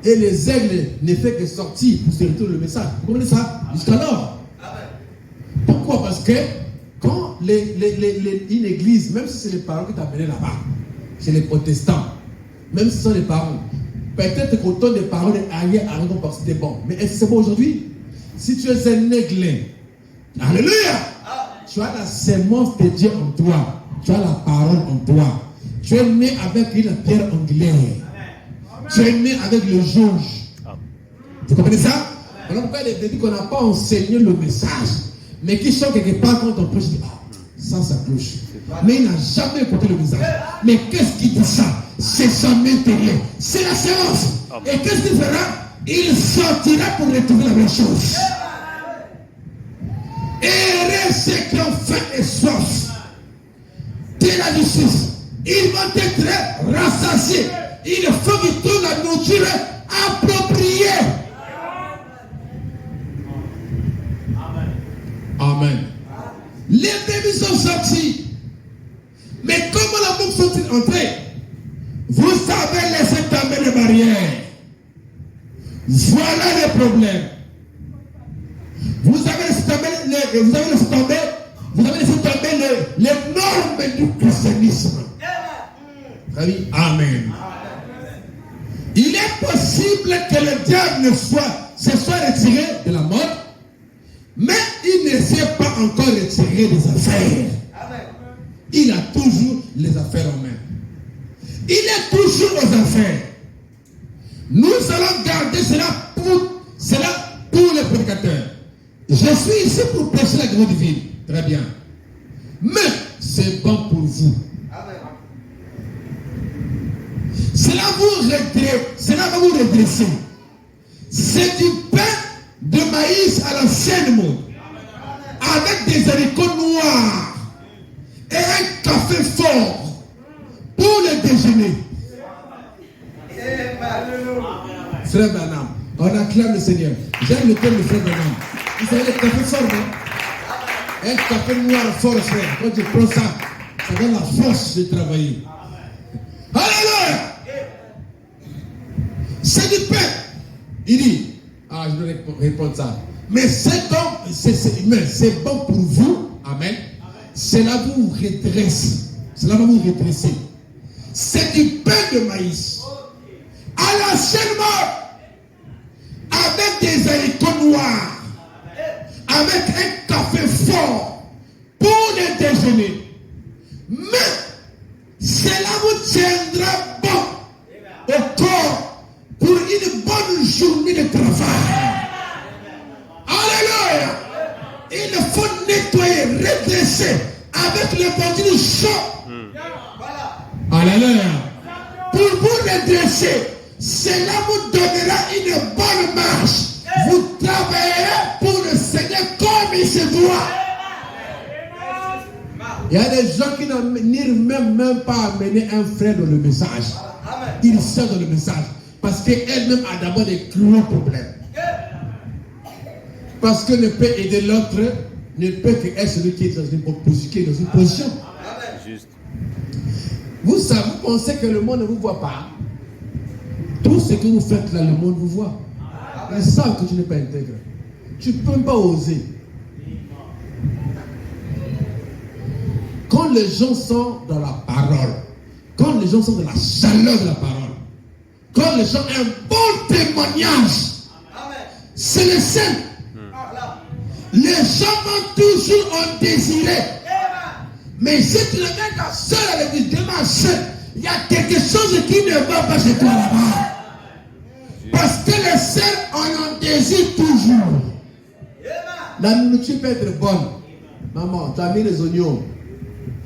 Et les aigles ne font que sortir pour se retourner le message. Vous comprenez ça? Jusqu'alors. Pourquoi? Parce que quand une église, même si c'est les parents qui t'ont amené là-bas, c'est les protestants, même si ce sont les parents, peut-être qu'autant de parents arrière arrivent parce que c'était bon. Mais est-ce que c'est bon aujourd'hui? Si tu es un aigle, alléluia, tu as la sémence de Dieu en toi, tu as la parole en toi, tu es né avec une pierre angulaire, tu es né avec le jauge. Vous comprenez ça? Alors pourquoi il est dit qu'on n'a pas enseigné le message, mais qui sont quelque part quand on prêche, ça cloche. Mais il n'a jamais écouté le message. Mais qu'est-ce qui dit ça? C'est son intérieur. C'est la séance. Et qu'est-ce qu'il fera? Il sortira pour retrouver la même chose. Et ceux qui ont faim et soif de la justice, ils vont être rassasiés. Il faut qu'ils trouvent la nourriture appropriée. Amen. Les bébés sont sortis. Mais comment la boucle sont-ils entrés? Vous savez laisser tomber les barrières. Voilà le problème. Vous avez laissé tomber les normes du christianisme. Amen. Il est possible que le diable se soit retiré de la mort, mais il ne s'est pas encore retiré des affaires. Il a toujours les affaires en main. Il est toujours aux affaires. Nous allons garder cela pour les prédicateurs. Je suis ici pour prêcher la grande divine. Très bien. Mais c'est bon pour vous. Cela va vous redresser. C'est du pain de maïs à l'ancienne mode, avec des haricots noirs et un café fort pour le déjeuner. Frère Branham, on acclame le Seigneur. J'aime le thème de Frère Branham. Vous savez le café fort, non? Un café noir fort, frère. Quand tu prends ça, ça donne la force de travailler. Alléluia! C'est du pain. Il dit, je dois répondre ça. Mais c'est bon pour vous. Amen. Cela vous redresse. Cela va vous redresser. C'est du pain de maïs. À l'ancienne mort. Avec des haricots noirs. Avec un café redresser avec l'évangile chaud. Alléluia. Pour vous redresser, cela vous donnera une bonne marche. Vous travaillerez pour le Seigneur comme il se doit. Il y a des gens qui n'arrivent même pas à amener un frère dans le message. Ils sont dans le message. Parce qu'elle-même a d'abord des gros problèmes. Parce que ne peut aider l'autre, ne peut qu'être celui qui est dans une position. Juste. Vous savez, vous pensez que le monde ne vous voit pas. Tout ce que vous faites là, le monde vous voit. Ils savent que tu n'es pas intègre. Tu ne peux même pas oser. Quand les gens sont dans la parole, quand les gens sont dans la chaleur de la parole, quand les gens ont un bon témoignage, c'est le seul. Les gens vont toujours en désirer. Mais si tu le mets dans seul avec du démarche, il y a quelque chose qui ne va pas chez toi là-bas. Parce que les seuls en désirent toujours. La nourriture peut être bonne. Maman, tu as mis les oignons,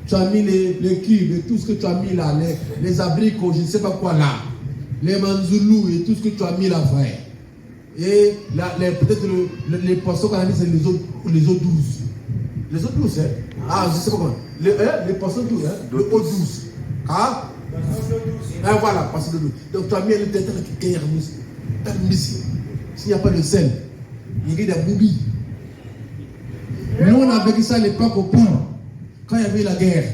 tu as mis les cubes et tout ce que tu as mis là, les abricots, je ne sais pas quoi là, les manzoulous et tout ce que tu as mis là, frère. Et peut-être les poissons qu'on a mis, c'est les eaux douces. Les eaux douces, hein? Ah, je ne sais pas comment. Les poissons douces, hein? Les eaux douces. Ah? Ah, voilà, poissons douces. Donc tu as mis le tête qui est s'il n'y a pas de sel, il y a des boubilles. Nous, on a vécu ça à l'époque au pont, quand il y avait la guerre.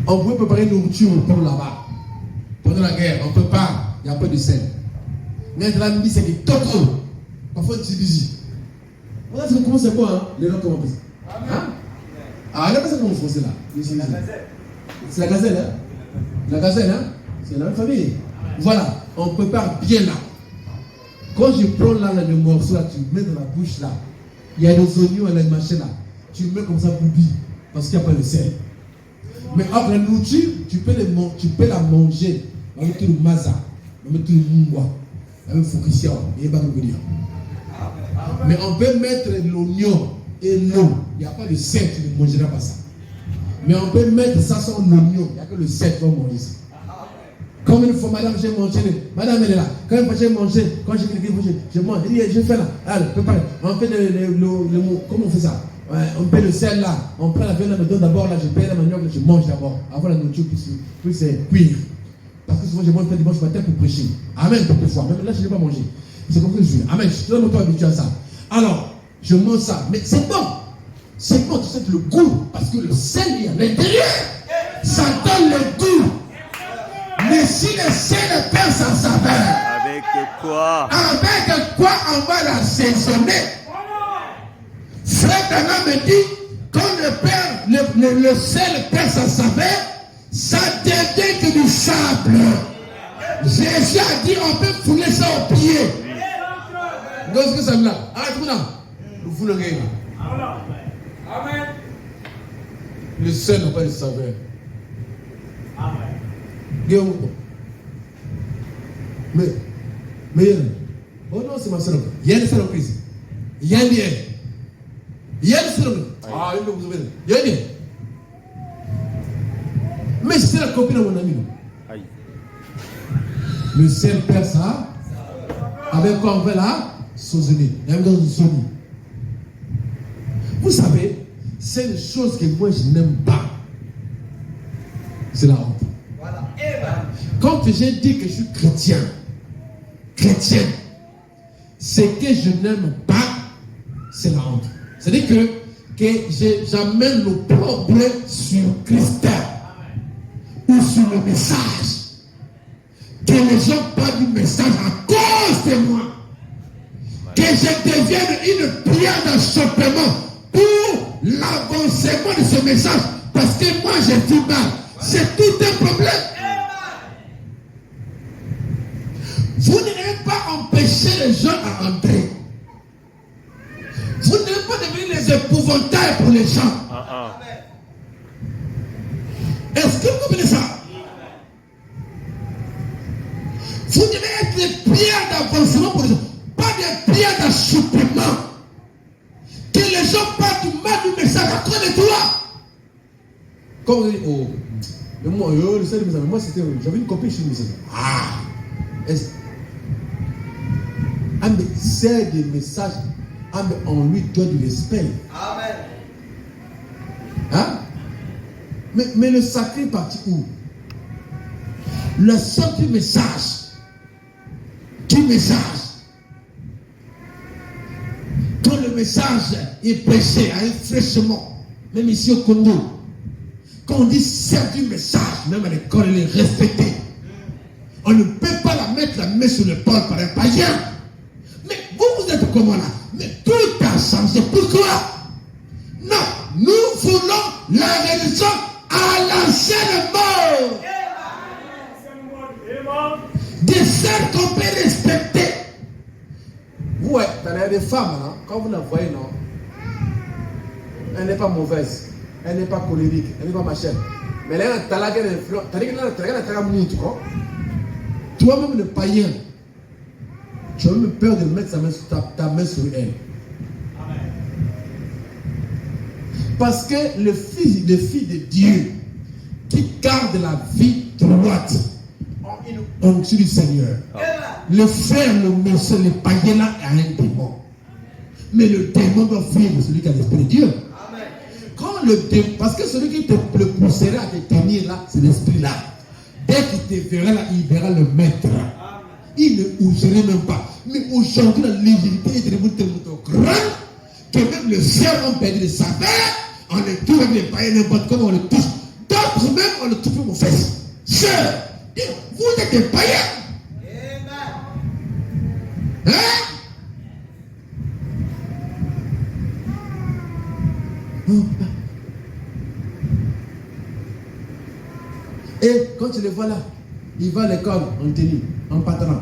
On pouvait préparer une nourriture au pont là-bas. Pendant la guerre, on ne peut pas, il n'y a pas de sel. Maintenant, la midi, c'est des tocos. Parfois, tu dis, voilà, comment c'est bon, hein? Les gens, comment on fait ça? Hein? Ah, là, c'est comment on fait ça là? C'est la gazelle, hein? La gazelle, hein? C'est la même famille. Voilà, on prépare bien là. Quand je prends là le morceau là, tu mets dans la bouche là. Il y a des oignons et les machins là. Tu mets comme ça boubille parce qu'il n'y a pas de sel. Mais après la nourriture, tu peux la manger avec tout le maza, avec tout le mungwa, avec le focussia et le mais on peut mettre l'oignon et l'eau. Il n'y a pas de sel, tu ne mangeras pas ça. Mais on peut mettre ça sans l'oignon. Il n'y a que le sel qui va manger ça. Comme une fois, madame, j'ai mangé. Madame, elle est là. Quand une fois, j'ai mangé, quand j'ai cliqué, je mange. Elle dit, je fais là. Allez, prépare. On fait comment on fait ça? Ouais, on met le sel là. On prend la viande, on me donne d'abord là. Je paye la manioc, je mange d'abord. Avant la nourriture, puis c'est cuire. Parce que souvent, je mange le dimanche matin pour prêcher. Amen, quelquefois. Même là, je n'ai pas mangé. C'est comme ça que je suis. Amen. Je suis très longtemps habitué à ça. Alors, je mange ça. Mais c'est bon. C'est bon, tu sais le goût. Parce que le sel est à l'intérieur. Ça donne le goût. Mais si le sel perd sa saveur, avec quoi? Avec quoi on va l'assaisonner? Frère Dana me dit, quand le sel perd sa saveur, ça devient que du sable. Jésus a dit, on peut fouler ça au pied. Donc, ce que ça veut dire? Ah, tout le monde, vous foulez là. Amen. Le sel n'a pas de saveur. Amen. Mais, oh non, c'est ma soeur. Il y a une soeur en crise. Il y a une lien. Il y a une soeur. Ah, il y a une lien. Mais c'est la copine de mon ami. Le sel perd ça. Avec quoi on fait là? Sozoni. Il y a une soni. Vous savez, c'est une chose que moi je n'aime pas. C'est la honte. Quand j'ai dit que je suis chrétienne, ce que je n'aime pas, c'est la honte. C'est-à-dire que j'amène le problème sur Christ ou sur le message. Que les gens parlent du message à cause de moi. Que je devienne une pierre d'achoppement pour l'avancement de ce message. Parce que moi j'ai du mal. C'est tout un problème. Vous n'allez pas empêcher les gens à entrer. Vous n'allez pas devenir les épouvantails pour les gens. Est-ce que vous comprenez ça? Vous devez être des pierres d'avancement pour les gens, pas des pierres d'achoppement. Que les gens parlent du mal du message. Quand on dit, oh, mais moi, le seul de mes amis, moi c'était, j'avais une copine chez mes amis. Ah! C'est des messages, on lui donne du respect. Amen. Hein? Mais le sacré est parti où? Le seul message, quand le message est prêché à un fraîchement, même ici au Congo, quand on dit c'est du message, même à l'école, il est respecté. On ne peut pas la mettre la main sur le l'épaule par un païen. Mais vous êtes comment là? Mais tout a changé. Pourquoi? Non, nous voulons la religion à l'ancienne mort. Des sœurs qu'on peut respecter. Ouais, il y a des femmes, hein, quand vous la voyez, non, elle n'est pas mauvaise, elle n'est pas colérique, elle n'est pas machin. Mais elle a un talent qui est influent. Toi-même le païen, tu as même peur de mettre ta main sur elle. Amen. Parce que le fils de Dieu qui garde la vie droite en dessous du Seigneur. Le frère, le monsieur, le païen là a un démon. Mais le démon doit fuir celui qui a l'esprit de Dieu. Amen. Quand le démon, parce que celui qui te le poussera à te tenir là, c'est l'esprit là. Dès qu'il te verra là, il verra le maître. Il ne bougerait même pas. Mais aujourd'hui, la légèreté est devenue tellement grande que même le ciel a perdu de sa mère. On est tous avec les païens, n'importe comment on le touche. D'autres même, on le touche aux fesses. Sœur, vous êtes des païens. Hein? Et quand tu les vois là, ils vont à l'école en tenue, en pantalon.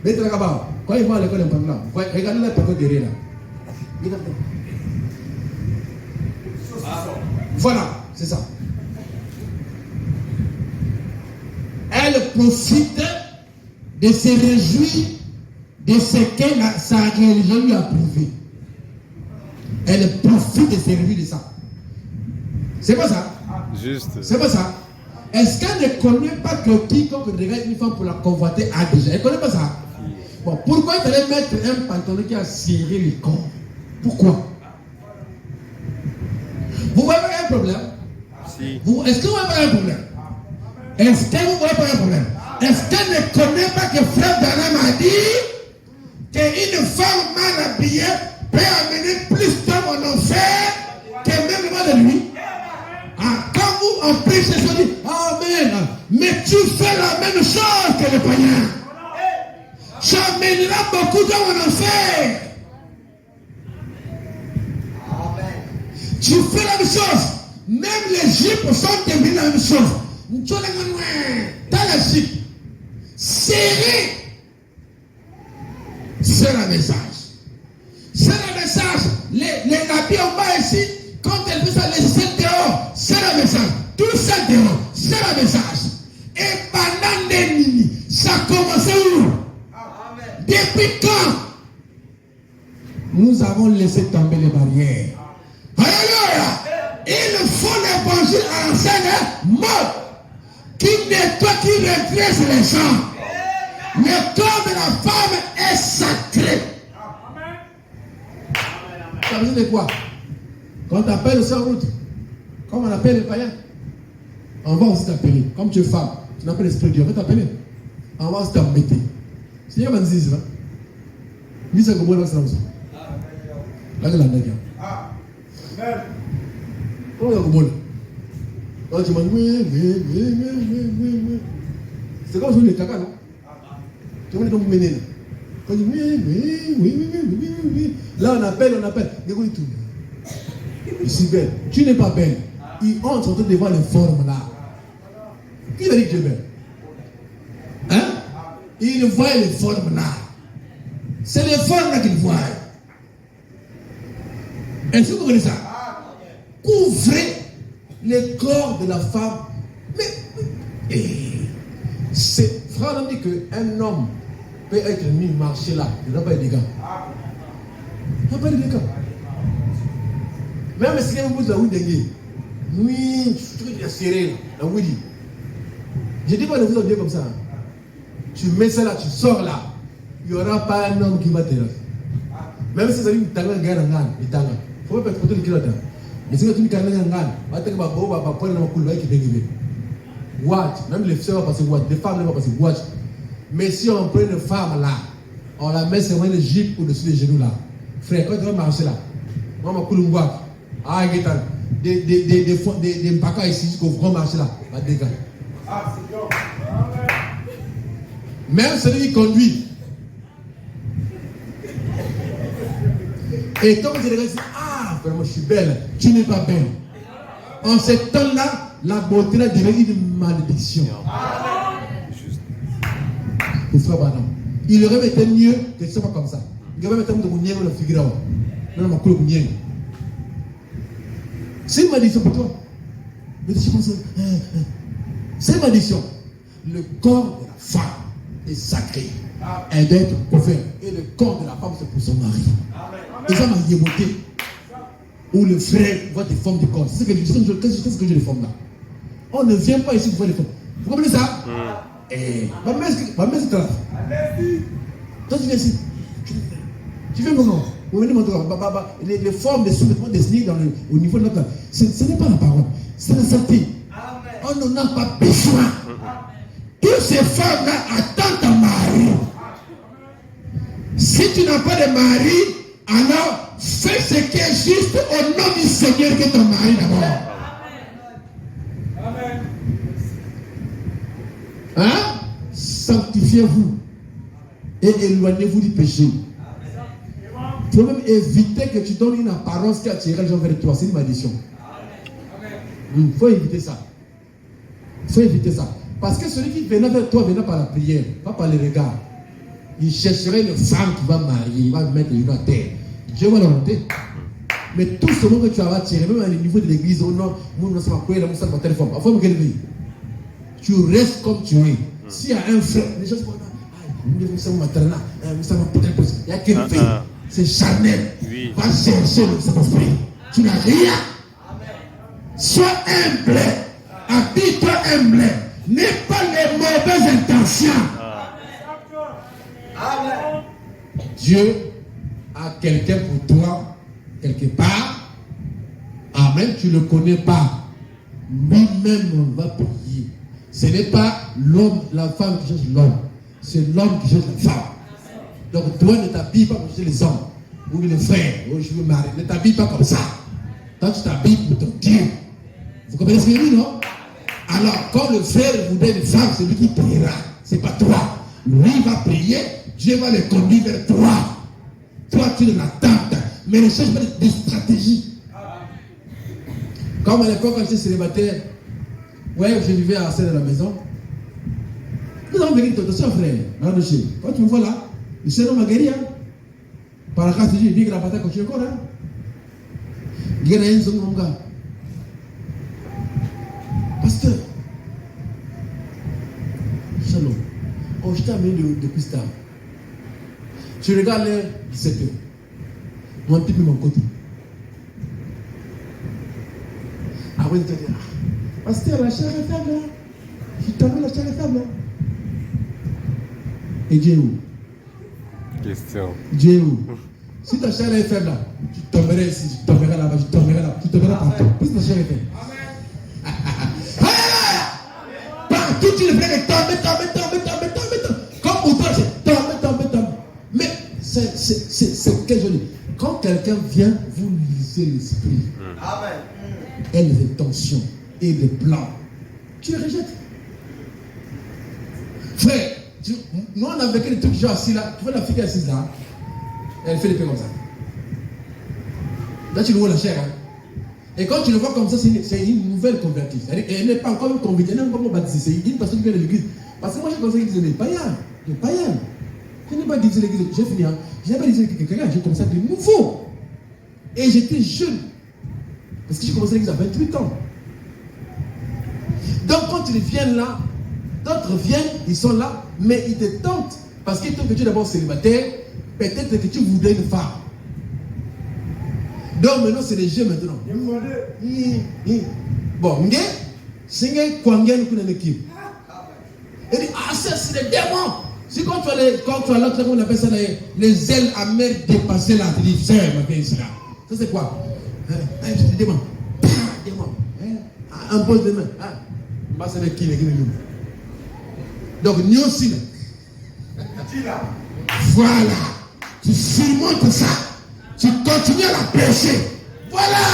Mais quand ils vont à l'école en pantalon, regardez la personne derrière là. Regardez. Voilà, c'est ça. Elle profite de se réjouir de ce que sa religion lui a prouvé. Elle profite de se réjouir de ça. C'est pas ça? Juste. C'est pas ça? Est-ce qu'elle ne connaît pas que quiconque regarde une femme pour la convoiter a déjà? Elle ne connaît pas ça? Bon, pourquoi il fallait mettre un pantalon qui a serré le corps? Pourquoi? Vous voyez pas un problème? Si. Est-ce que vous voyez pas un problème? Est-ce que vous voyez pas un problème? Est-ce qu'elle ne connaît pas que Frère Branham a dit qu'une femme mal habillée peut amener plus d'hommes en enfer que même loin de lui? Ah, quand vous en prêchez, vous dites Amen, mais tu fais la même chose que le païen. Tu amèneras beaucoup d'hommes en enfer. Tu fais la même chose. Même les Juifs sont devenus la même chose. Dans la Juif, serré, c'est le message. C'est le message. Les nabis en bas ici, quand elles font ça, les sept dehors, c'est le message. Tout ça dehors, c'est le message. Et pendant des nuits, ça a commencé où? Depuis quand nous avons laissé tomber les barrières? Alléluia! Il faut l'évangile à l'ancienne mort qui nettoie, qui redresse les gens. Le corps de la femme est sacré. Ça veut dire quoi? Quand tu appelles aussi en route, comme on appelle les païens, on va aussi t'appeler. Comme tu es femme, tu n'appelles l'esprit de Dieu, on va t'appeler. On va aussi t'embêter. C'est bien que je là. Lui, c'est comme moi, là, c'est comme ça. Là, c'est la nègre. Comment il y a comme moi? Quand tu m'as dit, oui. C'est comme si les caca, non? Tu m'as dit, comme mener là. Quand tu dis, oui. Là, on appelle. Écoute tout. Je suis belle. Tu n'es pas belle. Ils ont surtout devant les formes là. Qui a dit que tu es belle? Hein? Ils voient les formes là. C'est les formes là qu'ils voient. Est-ce que vous connaissez ça? Couvrez le corps de la femme. Mais c'est frère, on dit qu'un homme peut être mis marcher là. Il n'a pas de dégâts. Il n'a pas de dégâts. Même si vous avez un Oui, tu es serré. Oui. Je dis pas de vous dire comme ça. Tu mets ça là, tu sors là. Il n'y aura pas un homme qui va te rester. Même si ça dit que tu as un gars, il ne faut pas être le là. Mais si tu as un gars, tu as watch. Même les femmes vont passer watch. Les femmes vont passer watch. Mais si on prend une femme là, on la met sur le jeep au-dessus des genoux là. Frère, quand tu vas marcher là, on va couler un watch. Ah, il y a des mpaka ici qu'on va marcher là. Pas de dégâts. Même celui qui conduit. Et quand vous allez dire, ah, vraiment, je suis belle, tu n'es pas belle. En ce temps-là, la beauté là devient une malédiction. Il aurait été mieux que ce soit pas comme ça. Il aurait été mieux que le figure. Non, ma couleur de c'est une malédiction pour toi. Mais je pense, c'est une malédiction. Le corps de la femme est sacré. Elle doit être couverte. Et le corps de la femme, c'est pour son mari. Et ça m'a dévoté. Ou le frère voit des formes du corps. C'est ce que je les formes là. On ne vient pas ici pour voir les formes. Vous comprenez ça? Ma mère, c'est là. Toi, tu viens ici. Tu viens comment? Vous venez montrer. Les formes des sous-vêtements dessinés au niveau de notre. Ce n'est pas la parole. C'est la santé. On n'en a pas besoin. Toutes ces femmes-là attendent un mari. Si tu n'as pas de mari, alors fais ce qui est juste au nom du Seigneur que ton mari d'abord. Hein? Sanctifiez-vous et éloignez-vous du péché. Il faut même éviter que tu donnes une apparence qui attirera les gens vers toi. C'est une malédiction. Il faut éviter ça. Il faut éviter ça. Parce que celui qui venait vers toi venait par la prière, pas par les regards. Il chercherait une femme qui va marier, il va mettre une à terre. Dieu va le monter. Mais tout ce monde que tu vas tirer, même à niveau de l'église, oh non, tu restes comme tu es. S'il y a un frère, les gens se disent, il y a qu'une fille. C'est Chanel. Oui. Va chercher le Saint-Esprit. Tu n'as rien. Sois humble. Habille-toi humble. N'aie pas les mauvaises intentions. Amen. Dieu a quelqu'un pour toi, quelque part. Amen. Tu ne le connais pas. Lui-même va prier. Ce n'est pas l'homme, la femme qui cherche l'homme. C'est l'homme qui cherche la femme. Donc toi ne t'habilles pas pour chercher les hommes. Ou les frères. Ou je veux marier. Ne t'habille pas comme ça. Toi tu t'habilles pour ton Dieu. Vous comprenez ce que je dis, non? Alors quand le frère voudrait une femme, c'est lui qui priera. C'est pas toi. Lui va prier. Dieu va le conduire vers toi. Toi tu es dans l'attente. Mais ne cherche pas de stratégie. Comme à l'époque quand j'étais célibataire, ouais, je vivais à celle de la maison. Nous avons venu ton soeur, frère. Quand tu me vois là, il s'est nommé guéri. Par la grâce de Dieu, il dit que la bataille continue encore. Il y a un son, mon gars. Pasteur. Shalom. Oh, je t'ai amené depuis ce temps. Tu regardes l'heure 17h. Mon type est mon côté. Ah oui, tu dis, pasteur, la chair est faible. Je t'amène la chair est faible. Et Dieu est où? Question. Dieu est où? Si ta chair est faible, tu tomberais ici, tu tomberais là-bas, tu tomberais là, tu tomberais partout. Puis ta chair est faible. Partout, tu le fais tomber. Comme pour toi, c'est tomber. Mais c'est quel joli. Quand quelqu'un vient, vous lisez l'esprit. Amen. Et les intentions et les plans. Tu les rejettes. Frère, nous on a vécu des trucs genre assis là. Tu vois la fille qui est assise là. Elle fait les pieds comme ça. Là tu le vois la chair. Hein? Et quand tu le vois comme ça, c'est une nouvelle convertie. Elle n'est pas encore une convertie. Elle n'est pas encore baptisée. C'est une personne qui vient de l'église. Parce que moi j'ai commencé à dire les païens. Les païens. Je n'ai pas dit l'église. J'ai fini. Hein? Je n'ai pas dit quelqu'un. J'ai commencé à de nouveau. Et j'étais jeune. Parce que j'ai commencé l'église à 28 ans. Donc quand ils viennent là, d'autres viennent, ils sont là, mais ils te tentent. Parce qu'ils t'ont que tu es d'abord célibataire, peut-être que tu voudrais une femme. Donc maintenant c'est les jeux maintenant. Bon, c'est quoi nous connaissons l'équipe. Il dit, ah, c'est des démons. Si quand tu as l'autre, on appelle ça les ailes amères dépassées là, tu dis, c'est ma fille ici là. Ça c'est quoi? C'est des démons. Démons. Un pose de main. Bah, c'est qui les nous. Donc, nous aussi là. Voilà. Tu surmontes ça. Tu continues à la pécher. Voilà.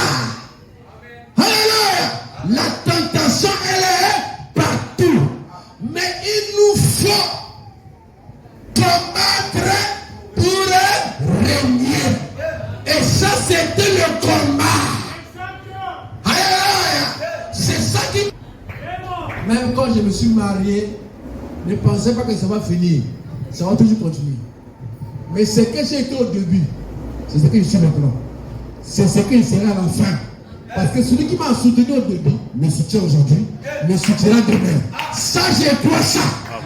Alléluia. La tentation, elle est partout. Mais il nous faut combattre pour régner. Et ça, c'était le combat. Alléluia. C'est ça qui... Même quand je me suis marié, ne pensais pas que ça va finir. Ça va toujours continuer. Mais ce que j'ai été au début, c'est ce que je suis maintenant. C'est ce que je serai à la fin. Parce que celui qui m'a soutenu au début me soutient aujourd'hui, me soutiendra demain. Ça, j'ai crois ça.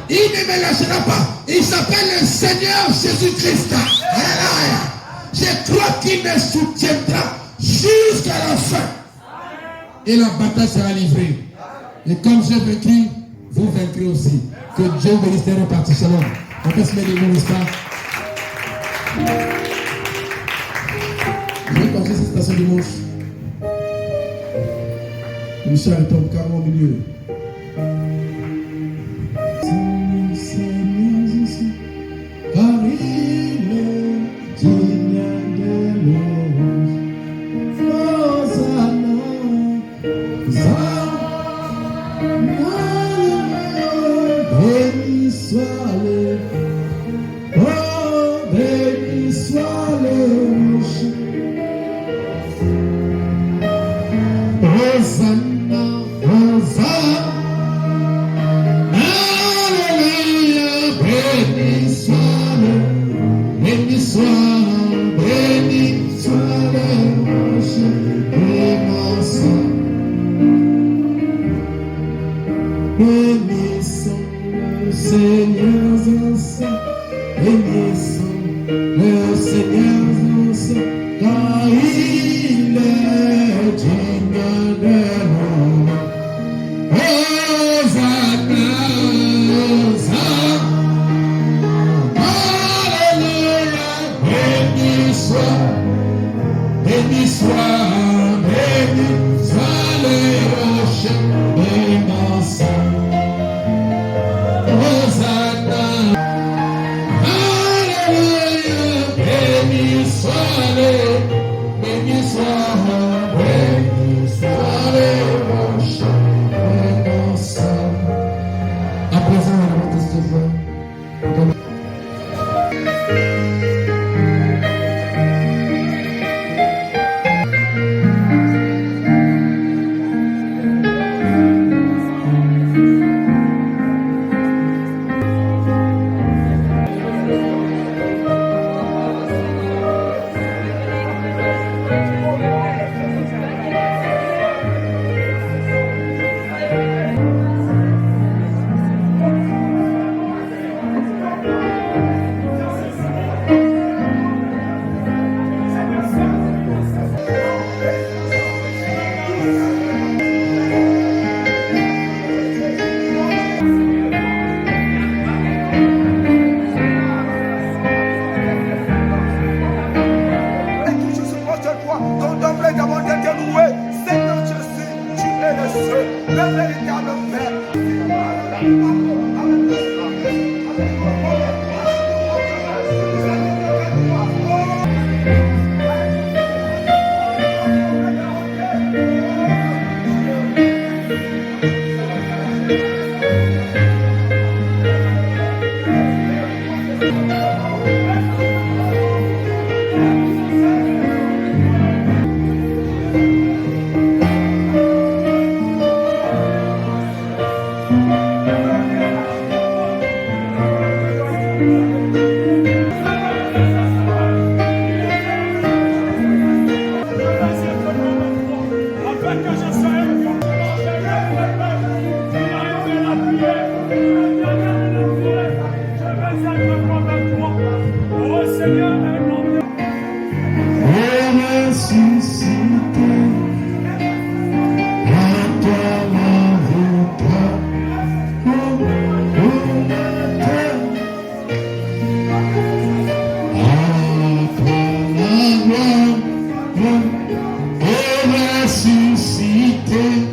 Il ne me lâchera pas. Il s'appelle le Seigneur Jésus-Christ. Alléluia. Je crois qu'il me soutiendra jusqu'à la fin. Et la bataille sera livrée. Et comme j'ai vaincu, vous vaincrez aussi. Que Dieu bénisse les repartis. Shalom. On peut se mettre les mots, n'est-ce pas? Je vais passer cette station dimanche. Michel tombe carrément au milieu. Seigneur Jésus, car il est digne de louange. Hosanna, béni soit le, oh béni soit le rocher. Hosanna, Hosanna, alléluia, béni soit le, béni soit le rocher, bénissons, bénissons le Seigneur ancien, bénissons le Seigneur ancien, car il est digne de l'homme. Hosanna, Hosanna, alléluia, béni soit le rocher, bénissons. Hosanna, alléluia, béni soit le rocher, bénissons. À présent, on va tester le voix. est ressuscité.